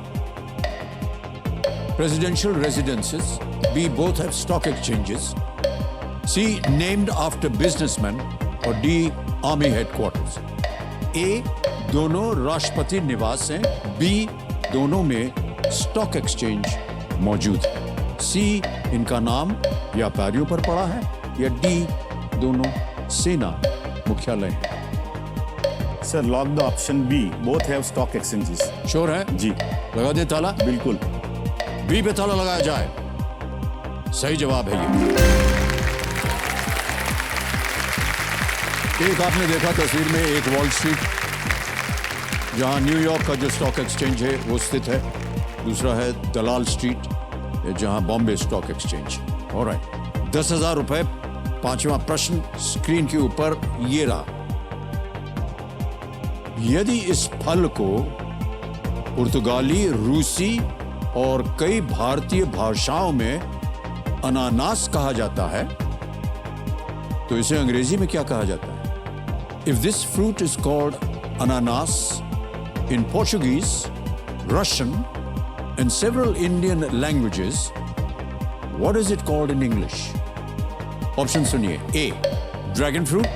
presidential residences. B, both have stock exchanges. C, named after businessmen. और D, army headquarters. A, दोनों राष्ट्रपति निवास हैं। B, दोनों में स्टॉक एक्सचेंज मौजूद है। C, इनका नाम व्यापारियों पर पड़ा है। या D, दोनों सेना मुख्यालय है। Sir lock the option B, both have stock exchanges. Sure है? जी लगा दे ताला? बिल्कुल। बी पे ताला लगाया जाए। सही जवाब है ये। एक आपने देखा तस्वीर में, एक वॉल स्ट्रीट जहां न्यूयॉर्क का जो स्टॉक एक्सचेंज है वो स्थित है। दूसरा है दलाल स्ट्रीट जहां बॉम्बे स्टॉक एक्सचेंज। ऑलराइट, 10,000 रुपए। पांचवा प्रश्न स्क्रीन के ऊपर ये रहा। यदि इस फल को पुर्तगाली, रूसी और कई भारतीय भाषाओं में अनानास कहा जाता है, तो इसे अंग्रेजी में क्या कहा जाता है? If this fruit is called ananas in Portuguese, Russian and several Indian languages, what is it called in English? Option सुनिए। A, dragon fruit.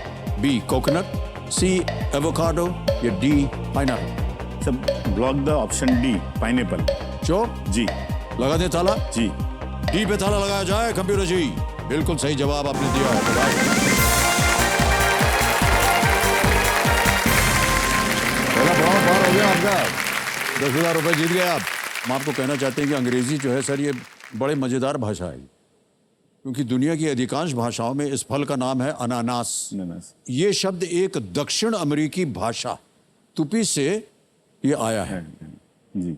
B, coconut. C, avocado. या D, pineapple. Sir block the option D, pineapple. Sure? जी लगा दे ताला? जी। D पे ताला लगाया जाए। कंप्यूटर जी, बिल्कुल सही जवाब आपने दिया है। पार हो गया आपका। 10,000 रुपए जीत गए आप। हम आपको कहना चाहते हैं कि अंग्रेजी जो है सर, ये बड़े मजेदार भाषा है, क्योंकि दुनिया की अधिकांश भाषाओं में इस फल का नाम है अनानास। अनानास। ये शब्द एक दक्षिण अमेरिकी भाषा तुपी से ये आया है। जी।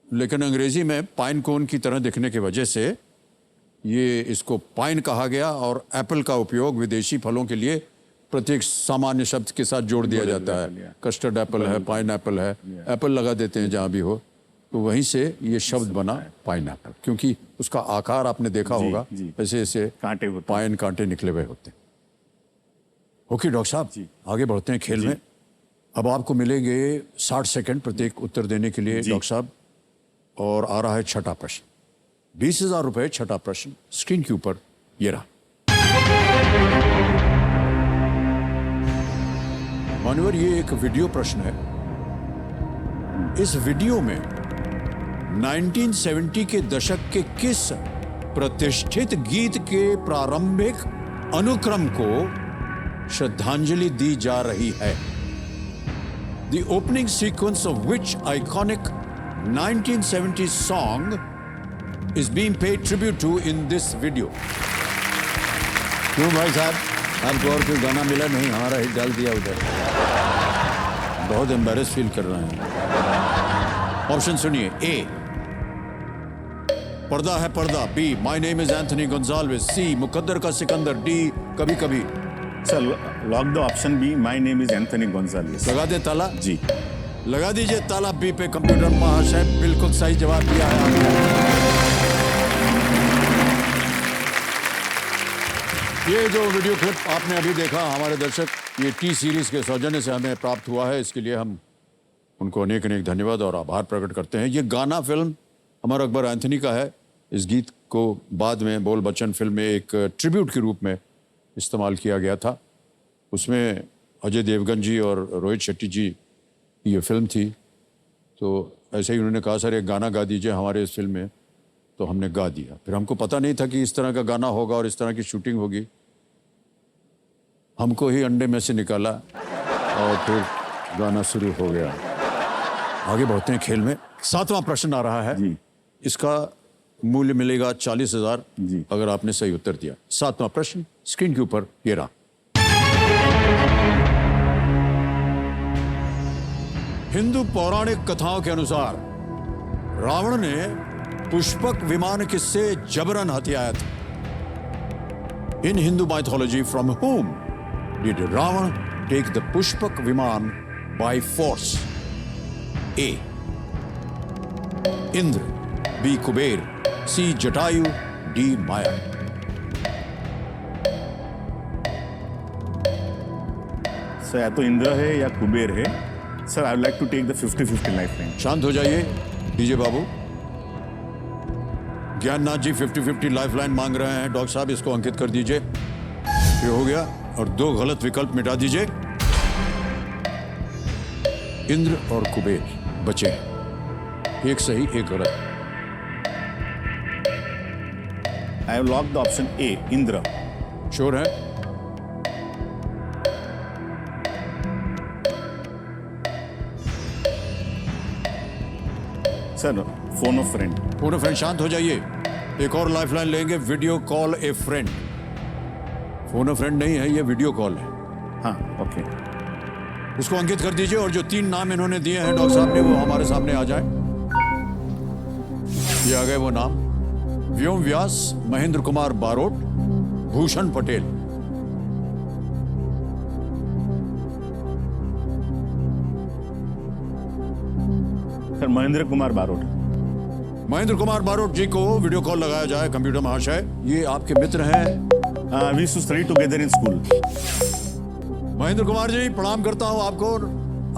लेकिन अंग्रेजी में पाइन कोन की तरह दिखने की वजह से ये इसको पाइन कहा गया, और एप्पल का उपयोग विदेशी फलों के लिए प्रत्येक सामान्य शब्द के साथ जोड़ दिया जाता है। कस्टर्ड एप्पल है, पाइन एप्पल है, एप्पल लगा देते हैं जहां भी हो, तो वहीं से ये शब्द बना पाइन एप्पल, क्योंकि उसका आकार आपने देखा होगा, ऐसे ऐसे कांटे होते, पाइन कांटे निकले हुए होते हैं। ओके डॉक्टर साहब, आगे बढ़ते हैं खेल में। अब आपको मिलेंगे 60 सेकंड प्रत्येक उत्तर देने के लिए डॉक्टर साहब, और आ रहा है छठा प्रश्न। 20,000 रुपए छठा प्रश्न स्क्रीन के ऊपर ये रहा। मान्यवर, ये एक वीडियो प्रश्न है। इस वीडियो में 1970 के दशक के किस प्रतिष्ठित गीत के प्रारंभिक अनुक्रम को श्रद्धांजलि दी जा रही है? The opening sequence of which iconic 1970s song is being paid tribute to in this video? क्यों भाई साहब, आपको और कोई गाना मिला नहीं? हमारा हिट डाल दिया उधर। बहुत एम्बेरस फील कर रहे हैं। ऑप्शन सुनिए। ए, पर्दा है पर्दा। B, my name is Anthony Gonsalves. C, मुकद्दर का सिकंदर। डी, कभी कभी। Sir lock the option B, my name is Anthony Gonsalves. लगा दे ताला? जी लगा दीजिए ताला बी पे। कंप्यूटर महाशय, बिल्कुल सही जवाब दिया है आपने। ये जो वीडियो क्लिप आपने अभी देखा, हमारे दर्शक, ये टी सीरीज के सौजन्य से हमें प्राप्त हुआ है। इसके लिए हम उनको अनेक अनेक धन्यवाद और आभार प्रकट करते हैं। ये गाना फिल्म अमर अकबर एंथनी का है। इस गीत को बाद में बोल बच्चन फिल्म में एक ट्रिब्यूट के रूप में इस्तेमाल किया गया था। उसमें अजय देवगन जी और रोहित शेट्टी जी ये फिल्म थी, तो ऐसे ही उन्होंने कहा सर एक गाना गा दीजिए हमारे इस फिल्म में, तो हमने गा दिया। फिर हमको पता नहीं था कि इस तरह का गाना होगा और इस तरह की शूटिंग होगी। हमको ही अंडे में से निकाला और फिर गाना शुरू हो गया। आगे बढ़ते हैं खेल में। 7वां प्रश्न आ रहा है जी। इसका मूल्य मिलेगा 40,000 जी। अगर आपने सही उत्तर दिया। 7वां प्रश्न स्क्रीन के ऊपर ये रहा। हिंदू पौराणिक कथाओं के अनुसार रावण ने पुष्पक विमान किससे जबरन हथियाया था? In Hindu mythology from whom did Ravan take the Pushpak Viman by force? A Indra, B Kuber, C Jatayu, D Maya. Sir या तो इंद्र है या कुबेर है। Sir I would like to take the 50-50 lifeline. शांत हो जाइए डीजे बाबू। ज्ञाननाथ जी 50-50 लाइफलाइन मांग रहे हैं। डॉक्टर साहब इसको अंकित कर दीजिए। ये हो गया और 2 गलत विकल्प मिटा दीजिए। इंद्र और कुबेर बचे हैं, एक सही एक गलत। I have locked the option A Indra. Sure है? Sir phone of friend. पूर्ण फ्रेंड शांत हो जाइए। एक और लाइफलाइन लेंगे, video call a friend. Phone friend नहीं है, ये वीडियो कॉल है। हाँ ओके। उसको अंकित कर दीजिए और जो 3 नाम इन्होंने दिए हैं डॉक्टर साहब ने वो हमारे सामने आ जाए। ये आ गए वो नाम, व्योम व्यास, महेंद्र कुमार बारोट, भूषण पटेल। सर महेंद्र कुमार बारोट। महेंद्र कुमार बारोट जी को वीडियो कॉल लगाया जाए। कंप्यूटर महाशय, ये आपके मित्र हैं। We two study together in school. Mahendra Kumar ji प्रणाम करता हूं आपको।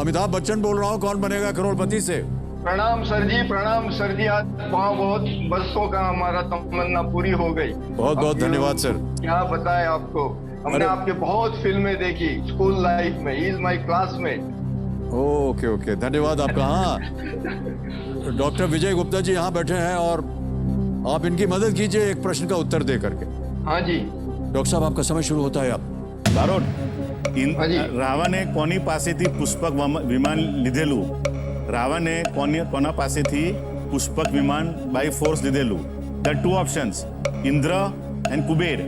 अमिताभ बच्चन बोल रहा हूं, कौन बनेगा करोड़पति से। प्रणाम सर जी, प्रणाम सर जी। आज बहुत बरसों का हमारा तमन्ना पूरी हो गई। बहुत बहुत धन्यवाद सर। क्या बताएं आपको, हमने अरे- आपके बहुत फिल्में देखी स्कूल लाइफ में। He is my classmate. Okay okay, धन्यवाद आपका। हाँ, डॉक्टर विजय गुप्ता जी यहाँ बैठे हैं और आप इनकी मदद कीजिए एक प्रश्न का उत्तर दे करके। हाँ जी। डॉक्टर साहब आपका समय शुरू होता है अब। બારોટ हाँ जी। રાવણે કોની પાસેથી પુષ્પક વિમાન લીધેલું? રાવણે કોના પાસેથી પુષ્પક વિમાન બાય ફોર્સ લીધેલું? The 2 options Indra and Kuber.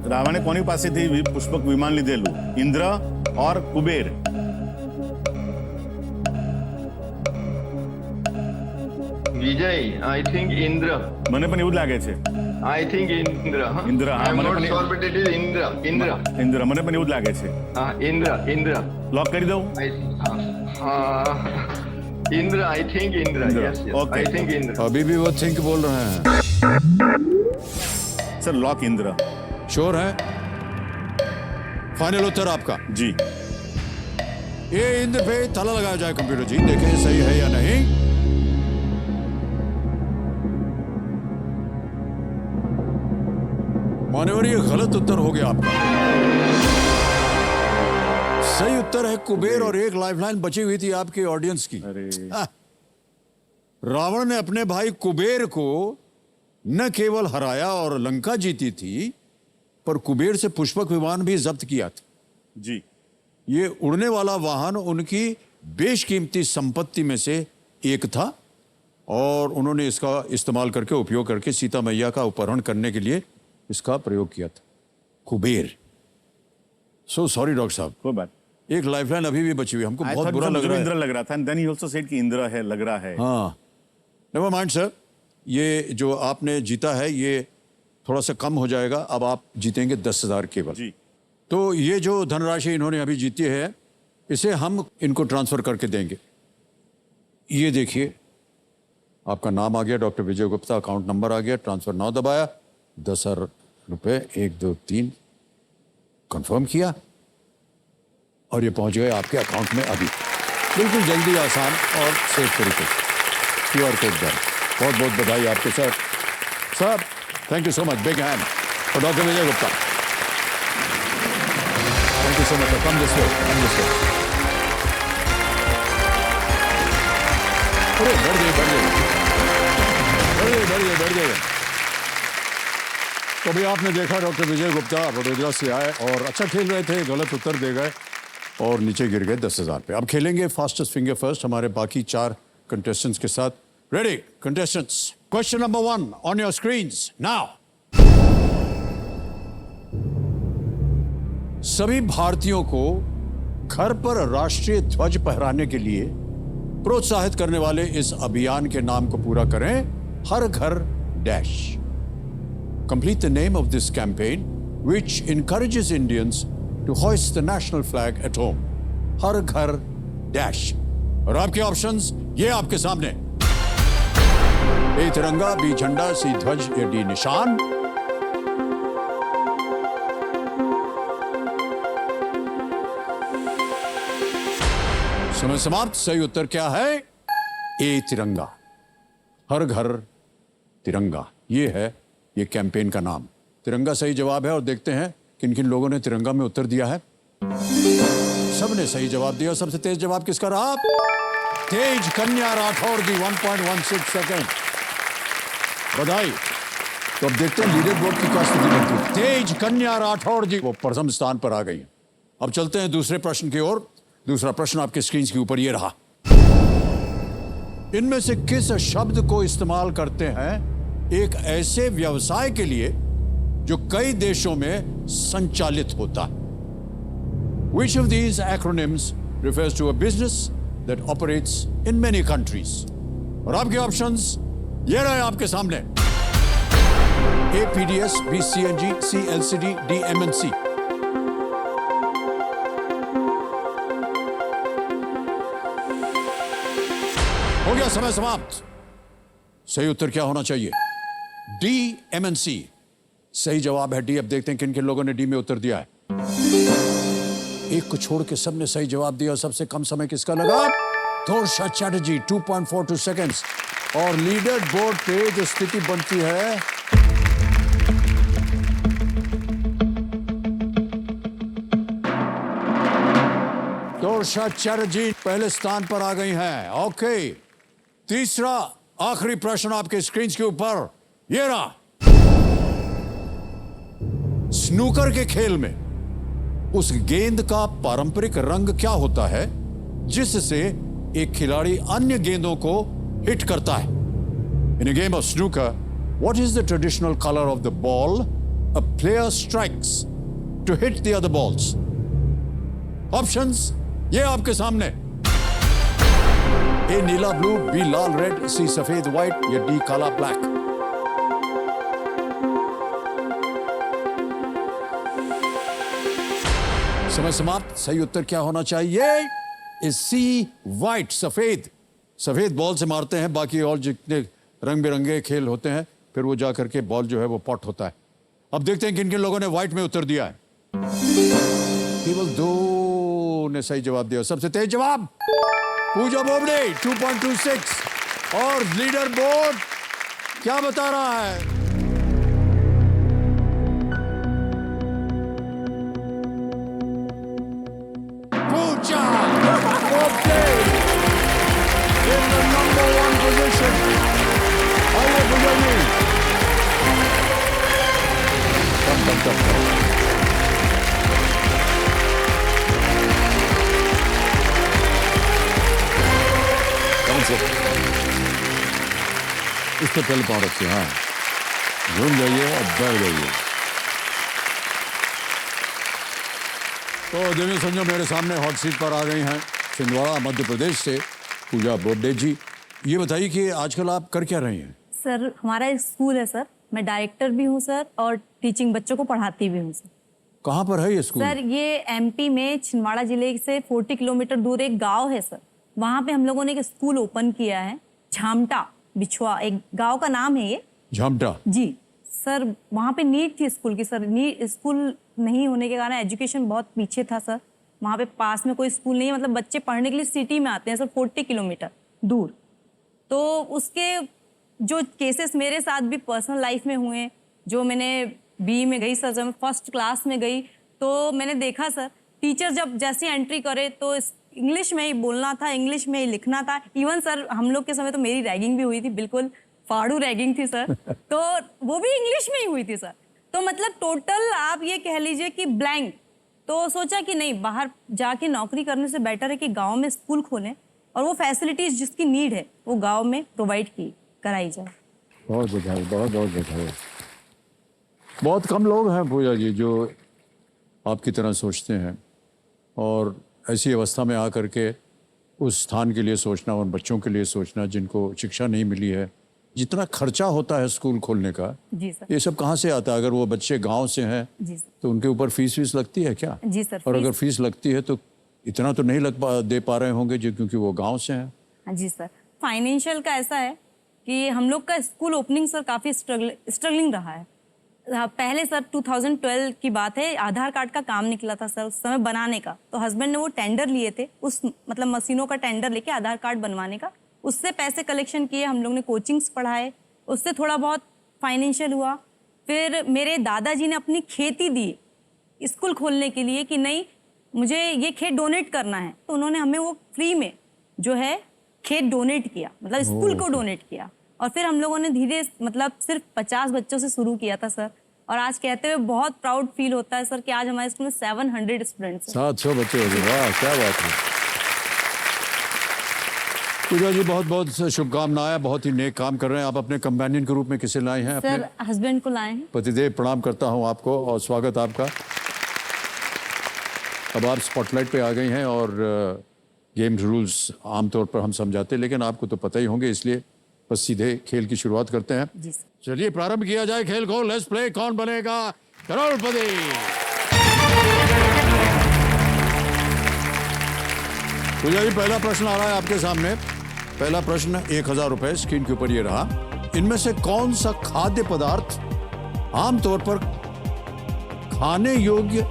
રાવણે કોની પાસેથી પુષ્પક વિમાન લીધેલું? Indra or Kuber? Vijay, I think Indra. મને પણ એવું જ લાગે છે. આઈ થિંક ઇન્દ્ર. ઇન્દ્ર, હા, આઈ એમ મને નોટ પણ- sure but it is Indra. Indra મને પણ એવું જ લાગે છે. હા, ઇન્દ્ર. લોક કરી દઉં? हाँ, Indra, I think Indra. Indra, yes okay. I think Indra. अभी भी वो थिंक बोल रहे हैं। સર લોક ઇન્દ્ર. श्योर है? फाइनल उत्तर आपका? જી. ये इंद्र पे ताला लगाया जाए कंप्यूटर जी, देखें सही है या नहीं। मान्यवर ये गलत उत्तर हो गया आपका। सही उत्तर है कुबेर और एक लाइफलाइन बची हुई थी आपकी ऑडियंस की। અરે रावण ने अपने भाई कुबेर को न केवल हराया और लंका जीती थी, पर कुबेर से पुष्पक विमान भी जब्त किया था। જી. ये उड़ने वाला वाहन उनकी बेशकीमती संपत्ति में से एक था और उन्होंने इसका इस्तेमाल करके उपयोग करके सीता मैया का अपहरण करने के लिए इसका प्रयोग किया था। कुबेर। सो सॉरी डॉक्टर साहब, कोई बात. एक लाइफलाइन अभी भी बची हुई, हमको I बहुत thought बुरा मुझे लग रहा इंद्र है। लग रहा था. And then he also said कि इंद्र है, लग रहा है. हाँ, नेवर माइंड सर, ये जो आपने जीता है ये थोड़ा सा कम हो जाएगा। अब आप जीतेंगे 10,000 केवल। जी. तो ये जो धनराशि इन्होंने अभी जीती है, इसे हम इनको ट्रांसफर करके देंगे। ये देखिए, आपका नाम आ गया, डॉक्टर विजय गुप्ता, अकाउंट नंबर आ गया, ट्रांसफर नाउ दबाया, 10,000 रुपये 1 2 3 कंफर्म किया और ये पहुंच गए आपके अकाउंट में अभी। बिल्कुल जल्दी, आसान और सेफ तरीके से। QR कोड दर। बहुत बहुत बधाई आपके sir. Sir, thank you so much. Big hand for doctor Vijay Gupta. Thank you so much, come this way, come this way. अरे बढ़ गए, बढ़ गए, बढ़ गए, बढ़ गए, बढ़ गए। तो अभी आपने देखा डॉक्टर विजय गुप्ता वडोदरा से आए और अच्छा खेल रहे थे, गलत उत्तर दे गए और नीचे गिर गए 10,000 पे। अब खेलेंगे फास्टेस्ट फिंगर फर्स्ट हमारे बाकी 4 कंटेस्टेंट्स के साथ। Ready contestants, question number 1 on your screens now. सभी भारतीयों को घर पर राष्ट्रीय ध्वज फहराने के लिए प्रोत्साहित करने वाले इस अभियान के नाम को पूरा करें। हर घर dash. Complete the name of this campaign, which encourages Indians to hoist the national flag at home. हर घर डैश। और आपके ऑप्शंस ये आपके सामने। ए तिरंगा, बी झंडा, सी ध्वज या डी निशान। समय समाप्त। सही उत्तर क्या है? ए तिरंगा। हर घर तिरंगा, ये है ये कैंपेन का नाम। तिरंगा सही जवाब है और देखते हैं किन किन लोगों ने तिरंगा में उत्तर दिया है। सबने सही जवाब दिया। सबसे तेज जवाब किसका रहा? तेज कन्या राठौर जी, 1.16 सेकेंड। बधाई। तो अब देखते हैं लीडर बोर्ड की क्या स्थिति बनती है। तेज कन्या राठौर जी वो प्रथम स्थान पर आ गई है। अब चलते हैं दूसरे प्रश्न की ओर। दूसरा प्रश्न आपके स्क्रीन के ऊपर ये रहा। इनमें से किस शब्द को इस्तेमाल करते हैं एक ऐसे व्यवसाय के लिए जो कई देशों में संचालित होता है? Which of these acronyms refers to a business that operates in many countries? और आपके ऑप्शंस ये रहे आपके सामने। A PDS, B CNG, C LCD, D MNC। हो गया समय समाप्त। सही उत्तर क्या होना चाहिए? डी MNC सही जवाब है। डी। अब देखते हैं किन किन लोगों ने डी में उत्तर दिया है। एक को छोड़ के सबने सही जवाब दिया और सबसे कम समय किसका लगा? धोर्षा चैटर्जी, 2.42 सेकेंड्स। और लीडर बोर्ड पे जो स्थिति बनती है धोर्षा चैटर्जी पहले स्थान पर आ गई हैं। ओके, तीसरा आखिरी प्रश्न आपके स्क्रीन के ऊपर ये रहा। स्नूकर के खेल में उस गेंद का पारंपरिक रंग क्या होता है जिससे एक खिलाड़ी अन्य गेंदों को हिट करता है? In a game of snooker, what is the traditional colour of the ball a player strikes to hit the other balls? Options ये आपके सामने। ए नीला ब्लू, बी लाल रेड, सी सफेद व्हाइट या डी काला ब्लैक। समय समाप्त। सही उत्तर क्या होना चाहिए? इज सी व्हाइट, सफेद। सफेद बॉल से मारते हैं, बाकी और जितने रंग बिरंगे खेल होते हैं फिर वो जा करके बॉल जो है वो पॉट होता है। अब देखते हैं किन किन लोगों ने व्हाइट में उत्तर दिया है। केवल 2 ने सही जवाब दिया। सबसे तेज जवाब पूजा बोबडे, 2.26। और लीडर बोर्ड क्या बता रहा है? पूजा Bobde in the number 1 position. आइए पूजा जी। कम। इस पर पहले पाँव रखिए। हाँ, घूम जाइए और बैठ जाइए। तो देवी संजो मेरे सामने हॉट सीट पर आ गई हैं छिंदवाड़ा मध्य प्रदेश से पूजा बोबडे जी। ये बताइए कि आजकल आप कर क्या रही हैं? सर हमारा एक स्कूल है सर, मैं डायरेक्टर भी हूँ सर और टीचिंग बच्चों को पढ़ाती भी हूँ सर। कहाँ पर है ये स्कूल? सर ये MP में छिंदवाड़ा जिले से 40 किलोमीटर दूर एक गांव है सर, वहाँ पे हम लोगों ने एक स्कूल ओपन किया है। झामटा बिछुआ एक गांव का नाम है ये। झामटा जी सर। वहाँ पे नीड थी स्कूल की सर, नीड स्कूल नहीं होने के कारण एजुकेशन बहुत पीछे था सर। वहाँ पे पास में कोई स्कूल नहीं है, मतलब बच्चे पढ़ने के लिए सिटी में आते हैं सर 40 किलोमीटर दूर। तो उसके जो केसेस मेरे साथ भी पर्सनल लाइफ में हुए, जो मैंने BE में गई सर, जब मैं फर्स्ट क्लास में गई तो मैंने देखा सर टीचर जब जैसे एंट्री करे तो इंग्लिश में ही बोलना था, इंग्लिश में ही लिखना था। इवन सर हम लोग के समय तो मेरी रैगिंग भी हुई थी, बिल्कुल फाड़ू रैगिंग थी सर, तो वो भी इंग्लिश में ही हुई थी सर। तो मतलब टोटल आप ये कह लीजिए कि ब्लैंक। तो सोचा कि नहीं, बाहर जाके नौकरी करने से बेटर है कि गांव में स्कूल खोलें और वो फैसिलिटीज जिसकी नीड है वो गांव में प्रोवाइड कराई जाए। बहुत बधाई, बहुत बहुत बधाई। बहुत कम लोग हैं पूजा जी जो आपकी तरह सोचते हैं और ऐसी अवस्था में आकर के उस स्थान के लिए सोचना, उन बच्चों के लिए सोचना जिनको शिक्षा नहीं मिली है। जितना खर्चा होता है स्कूल खोलने का, जी सर। ये सब कहाँ से आता है? अगर वो बच्चे गांव से हैं जी सर। तो उनके ऊपर फीस लगती है क्या? जी सर। और अगर फीस लगती है तो इतना तो नहीं दे पा रहे होंगे जी, क्योंकि वो गांव से हैं। हाँ जी सर। फाइनेंशियल का ऐसा है कि हम लोग का स्कूल ओपनिंग सर काफ़ी स्ट्रगलिंग रहा है। पहले सर 2012 की बात है, आधार कार्ड का काम निकला था सर उस समय बनाने का, तो हस्बैंड ने वो टेंडर लिए थे, उस मतलब मशीनों का टेंडर लेके आधार कार्ड बनवाने का, उससे पैसे कलेक्शन किए, हम लोग ने कोचिंग्स पढ़ाए, उससे थोड़ा बहुत फाइनेंशियल हुआ। फिर मेरे दादाजी ने अपनी खेती दी स्कूल खोलने के लिए कि नहीं मुझे ये खेत डोनेट करना है, तो उन्होंने हमें वो फ्री में जो है खेत डोनेट किया, मतलब स्कूल को डोनेट किया। और फिर हम लोगों ने धीरे मतलब सिर्फ 50 बच्चों से शुरू किया था सर, और आज कहते हुए बहुत प्राउड फील होता है सर कि आज हमारे स्कूल में 700 स्टूडेंट्स हैं। 700 बच्चे हो गए, वाह क्या बात है। पूजा जी बहुत बहुत शुभकामनाएं, बहुत ही नेक काम कर रहे हैं आप। अपने कंपेनियन के रूप में किसे लाए हैं? सर अपने हस्बैंड को लाए हैं। पतिदेव, प्रणाम करता हूं आपको और स्वागत आपका। अब आप स्पॉटलाइट पे आ गई हैं और गेम रूल्स आमतौर पर हम समझाते हैं, लेकिन आपको तो पता ही होंगे, इसलिए बस सीधे खेल की शुरुआत करते हैं। जी सर। चलिए प्रारंभ किया जाए खेल को। Let's play. कौन बनेगा करोड़पति? पूजा जी पहला प्रश्न आ रहा है आपके सामने। पहला प्रश्न 1000 रुपए, स्क्रीन के ऊपर ये रहा। इनमें से कौन सा खाद्य पदार्थ आमतौर पर खाने योग्य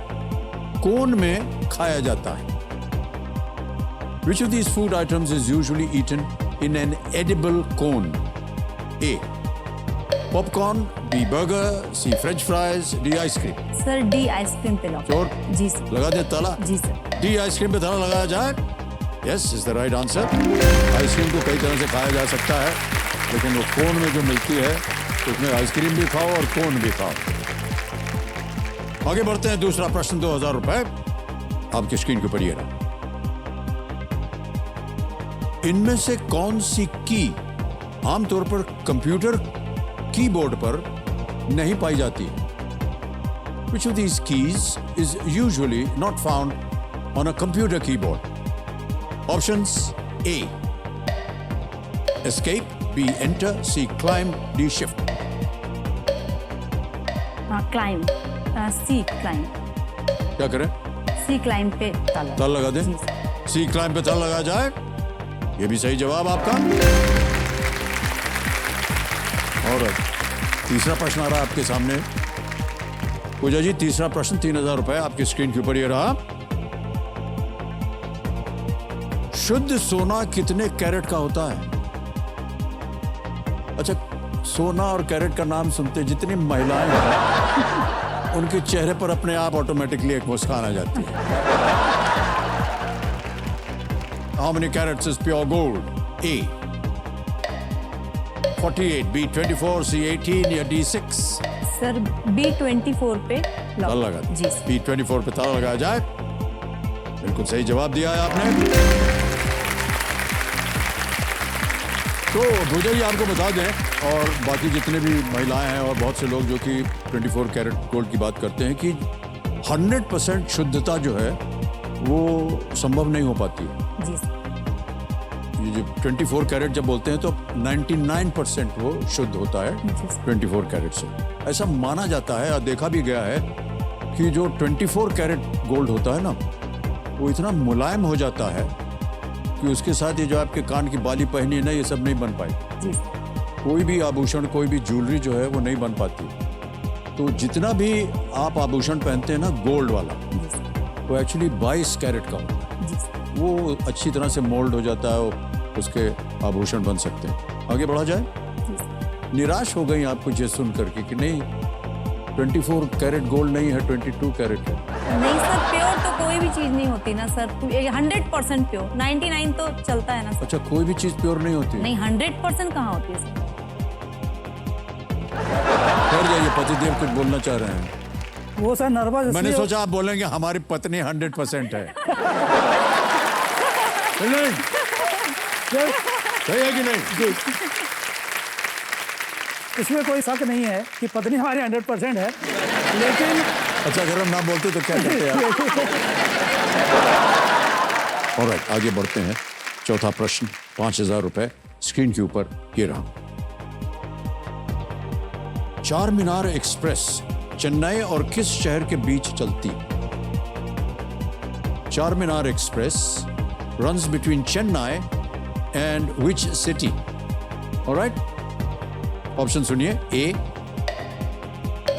कोन में खाया जाता है? Which of these food items is usually eaten in an edible cone? A. Popcorn, B. Burger, C. French fries, D. Ice cream. Sir D ice cream पे लॉक। श्योर? जी सर। लगा दे ताला? जी सर। डी आइसक्रीम पे ताला लगाया जाए? Yes is the right answer. Ice cream को कई तरह से खाया जा सकता है, लेकिन वो कोन में जो मिलती है उसमें आइसक्रीम भी खाओ और कोन भी खाओ। आगे बढ़ते हैं। दूसरा प्रश्न 2000 रुपए आपकी स्क्रीन के ऊपर ये रहा। इनमें से कौन सी की आमतौर पर कंप्यूटर कीबोर्ड पर नहीं पाई जाती है? Which of these keys is usually not found on a computer keyboard? Options: A. Escape, B. Enter, C. Climb, D. Shift. Climb, C climb. क्या करें? सी क्लाइम पे ताला। ताला लगा दें? जी सर। सी क्लाइम पे ताला लगाया जाए? ये भी सही जवाब आपका। और तीसरा प्रश्न आ रहा है आपके सामने। पूजा जी तीसरा प्रश्न 3000 रुपए आपकी स्क्रीन के ऊपर ये रहा। शुद्ध सोना कितने कैरेट का होता है? अच्छा, सोना और कैरेट का नाम सुनते जितनी महिलाएं हैं उनके चेहरे पर अपने आप ऑटोमेटिकली एक मुस्कान आ जाती है। How many carats is pure gold? A. 48, B. 24, C. 18 या D. 6? सर B24 पे ताला लगा दें। जी सर। B24 पे ताला लगाया जाए? बिल्कुल सही जवाब दिया है आपने। तो भूजा जी आपको बता दें और बाकी जितने भी महिलाएं हैं और बहुत से लोग जो कि 24 कैरेट गोल्ड की बात करते हैं कि 100% शुद्धता जो है वो संभव नहीं हो पाती है। जी सर। ये जो 24 कैरेट जब बोलते हैं तो 99% वो शुद्ध होता है 24 कैरेट से। ऐसा माना जाता है और देखा भी गया है कि जो 24 कैरेट गोल्ड होता है ना, वो इतना मुलायम हो जाता है कि उसके साथ ये जो आपके कान की बाली पहनी है ना, ये सब नहीं बन पाई। जी सर। कोई भी आभूषण, कोई भी ज्वेलरी जो है वो नहीं बन पाती। तो जितना भी आप आभूषण पहनते हैं ना गोल्ड वाला, जी सर। वो एक्चुअली 22 कैरेट का होता है। जी सर। वो अच्छी तरह से मोल्ड हो जाता है, उसके आभूषण बन सकते हैं। आगे बढ़ा जाए। जी सर। निराश हो गई आप कुछ ये सुन करके कि नहीं 24 कैरेट गोल्ड नहीं है, 22 कैरेट है। नहीं सर, प्योर तो कोई कोई भी चीज नहीं होती ना सर, 100% प्योर, 99 तो चलता है ना सर। अच्छा, कोई भी चीज प्योर नहीं होती? नहीं, 100% कहाँ होती है सर? ठहर जाइए, पतिदेव कुछ बोलना चाह रहे हैं। वो सर नर्वस मैंने सोचा आप बोलेंगे हमारी पत्नी 100% है। नहीं? सही है कि नहीं? इसमें कोई शक नहीं है कि पत्नी हमारी 100% है, लेकिन अच्छा, अगर हम ना बोलते तो क्या करते आप? ऑलराइट, आगे बढ़ते हैं। चौथा प्रश्न, 5,000 रुपए स्क्रीन के ऊपर ये रहा। चार मीनार एक्सप्रेस चेन्नई और किस शहर के बीच चलती? Char Minar express runs between Chennai and which city? Alright? Option सुनिए। A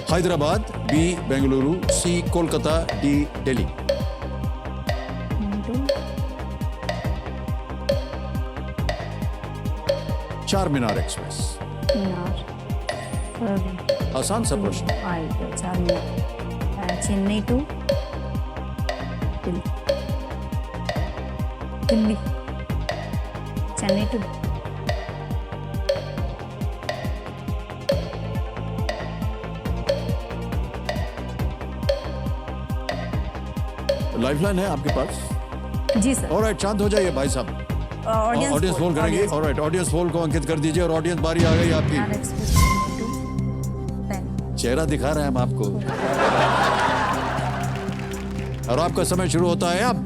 Hyderabad, B Bengaluru, C Kolkata, D Delhi. Char Minar express, आसान सा प्रश्न। Chennai to Delhi, Chennai to lifeline है आपके पास? जी सर। ऑलराइट, शांत हो जाइए भाई साहब। ऑडियंस पोल करेंगे। ऑलराइट, ऑडियंस पोल को अंकित कर दीजिए और ऑडियंस बारी आ गई आपकी। चेहरा दिखा रहे हैं हम आपको और आपका समय शुरू होता है अब।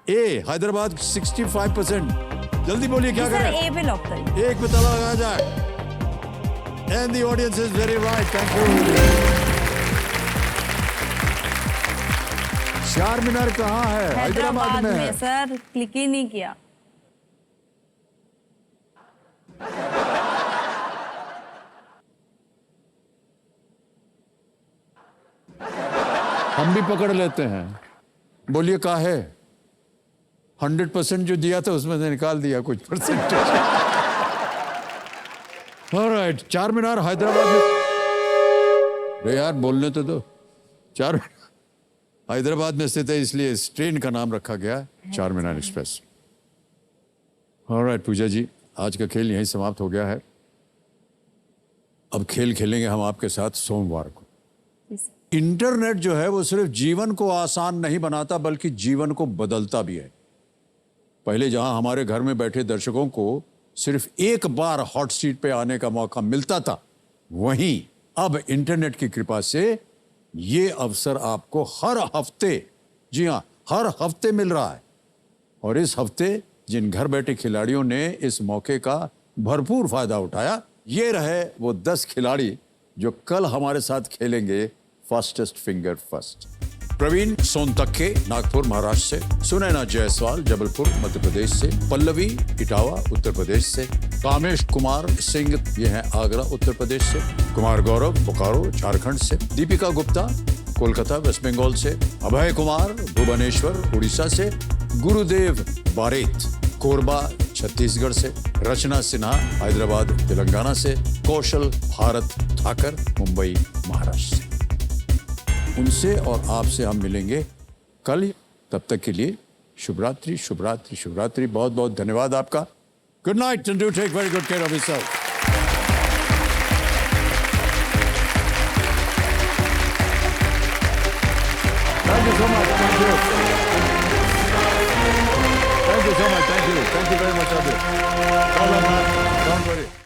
ए हैदराबाद 65%। जल्दी बोलिए क्या करें? ए पे लॉक करिए। एक पे ताला लगाया जाए। And the audience is very right, thank you. चार मीनार कहाँ है? हैदराबाद में है। सर, क्लिक ही नहीं किया। हम भी पकड़ लेते हैं। बोलिए क्या है? 100% जो दिया था उसमें से निकाल दिया कुछ परसेंटेज। ऑलराइट, चार मीनार हैदराबाद में। अरे यार बोलने तो दो। चार हैदराबाद में स्थित है, इसलिए इस ट्रेन का नाम रखा गया चार मीनार एक्सप्रेस। ऑलराइट पूजा जी, आज का खेल यहीं समाप्त हो गया है। अब खेल खेलेंगे हम आपके साथ सोमवार को। इंटरनेट जो है वो सिर्फ जीवन को आसान नहीं बनाता बल्कि जीवन को बदलता भी है। पहले जहां हमारे घर में बैठे दर्शकों को सिर्फ एक बार हॉट सीट पे आने का मौका मिलता था, वहीं अब इंटरनेट की कृपा से ये अवसर आपको हर हफ्ते, जी हां हर हफ्ते मिल रहा है। और इस हफ्ते जिन घर बैठे खिलाड़ियों ने इस मौके का भरपूर फायदा उठाया, ये रहे वो 10 खिलाड़ी जो कल हमारे साथ खेलेंगे fastest finger first. Praveen Sontakke Nagpur Maharashtra से, सुनैना जायसवाल जबलपुर मध्य प्रदेश से, पल्लवी इटावा उत्तर प्रदेश से, कामेश कुमार सिंह ये हैं आगरा उत्तर प्रदेश से, कुमार गौरव बोकारो झारखंड से, दीपिका गुप्ता कोलकाता वेस्ट बंगाल से, अभय कुमार भुवनेश्वर उड़ीसा से, गुरुदेव बारेत कोरबा छत्तीसगढ़ से, रचना सिन्हा हैदराबाद तेलंगाना से, कौशल भारत ठाकर मुंबई महाराष्ट्र से। उनसे और आपसे हम मिलेंगे कल। तब तक के लिए शुभ रात्रि, शुभ रात्रि, शुभ रात्रि। बहुत बहुत धन्यवाद आपका। Good night and do take very good care of yourself. Thank you so much. Thank you. Thank you so much. Thank you. Thank you very much. Don't worry.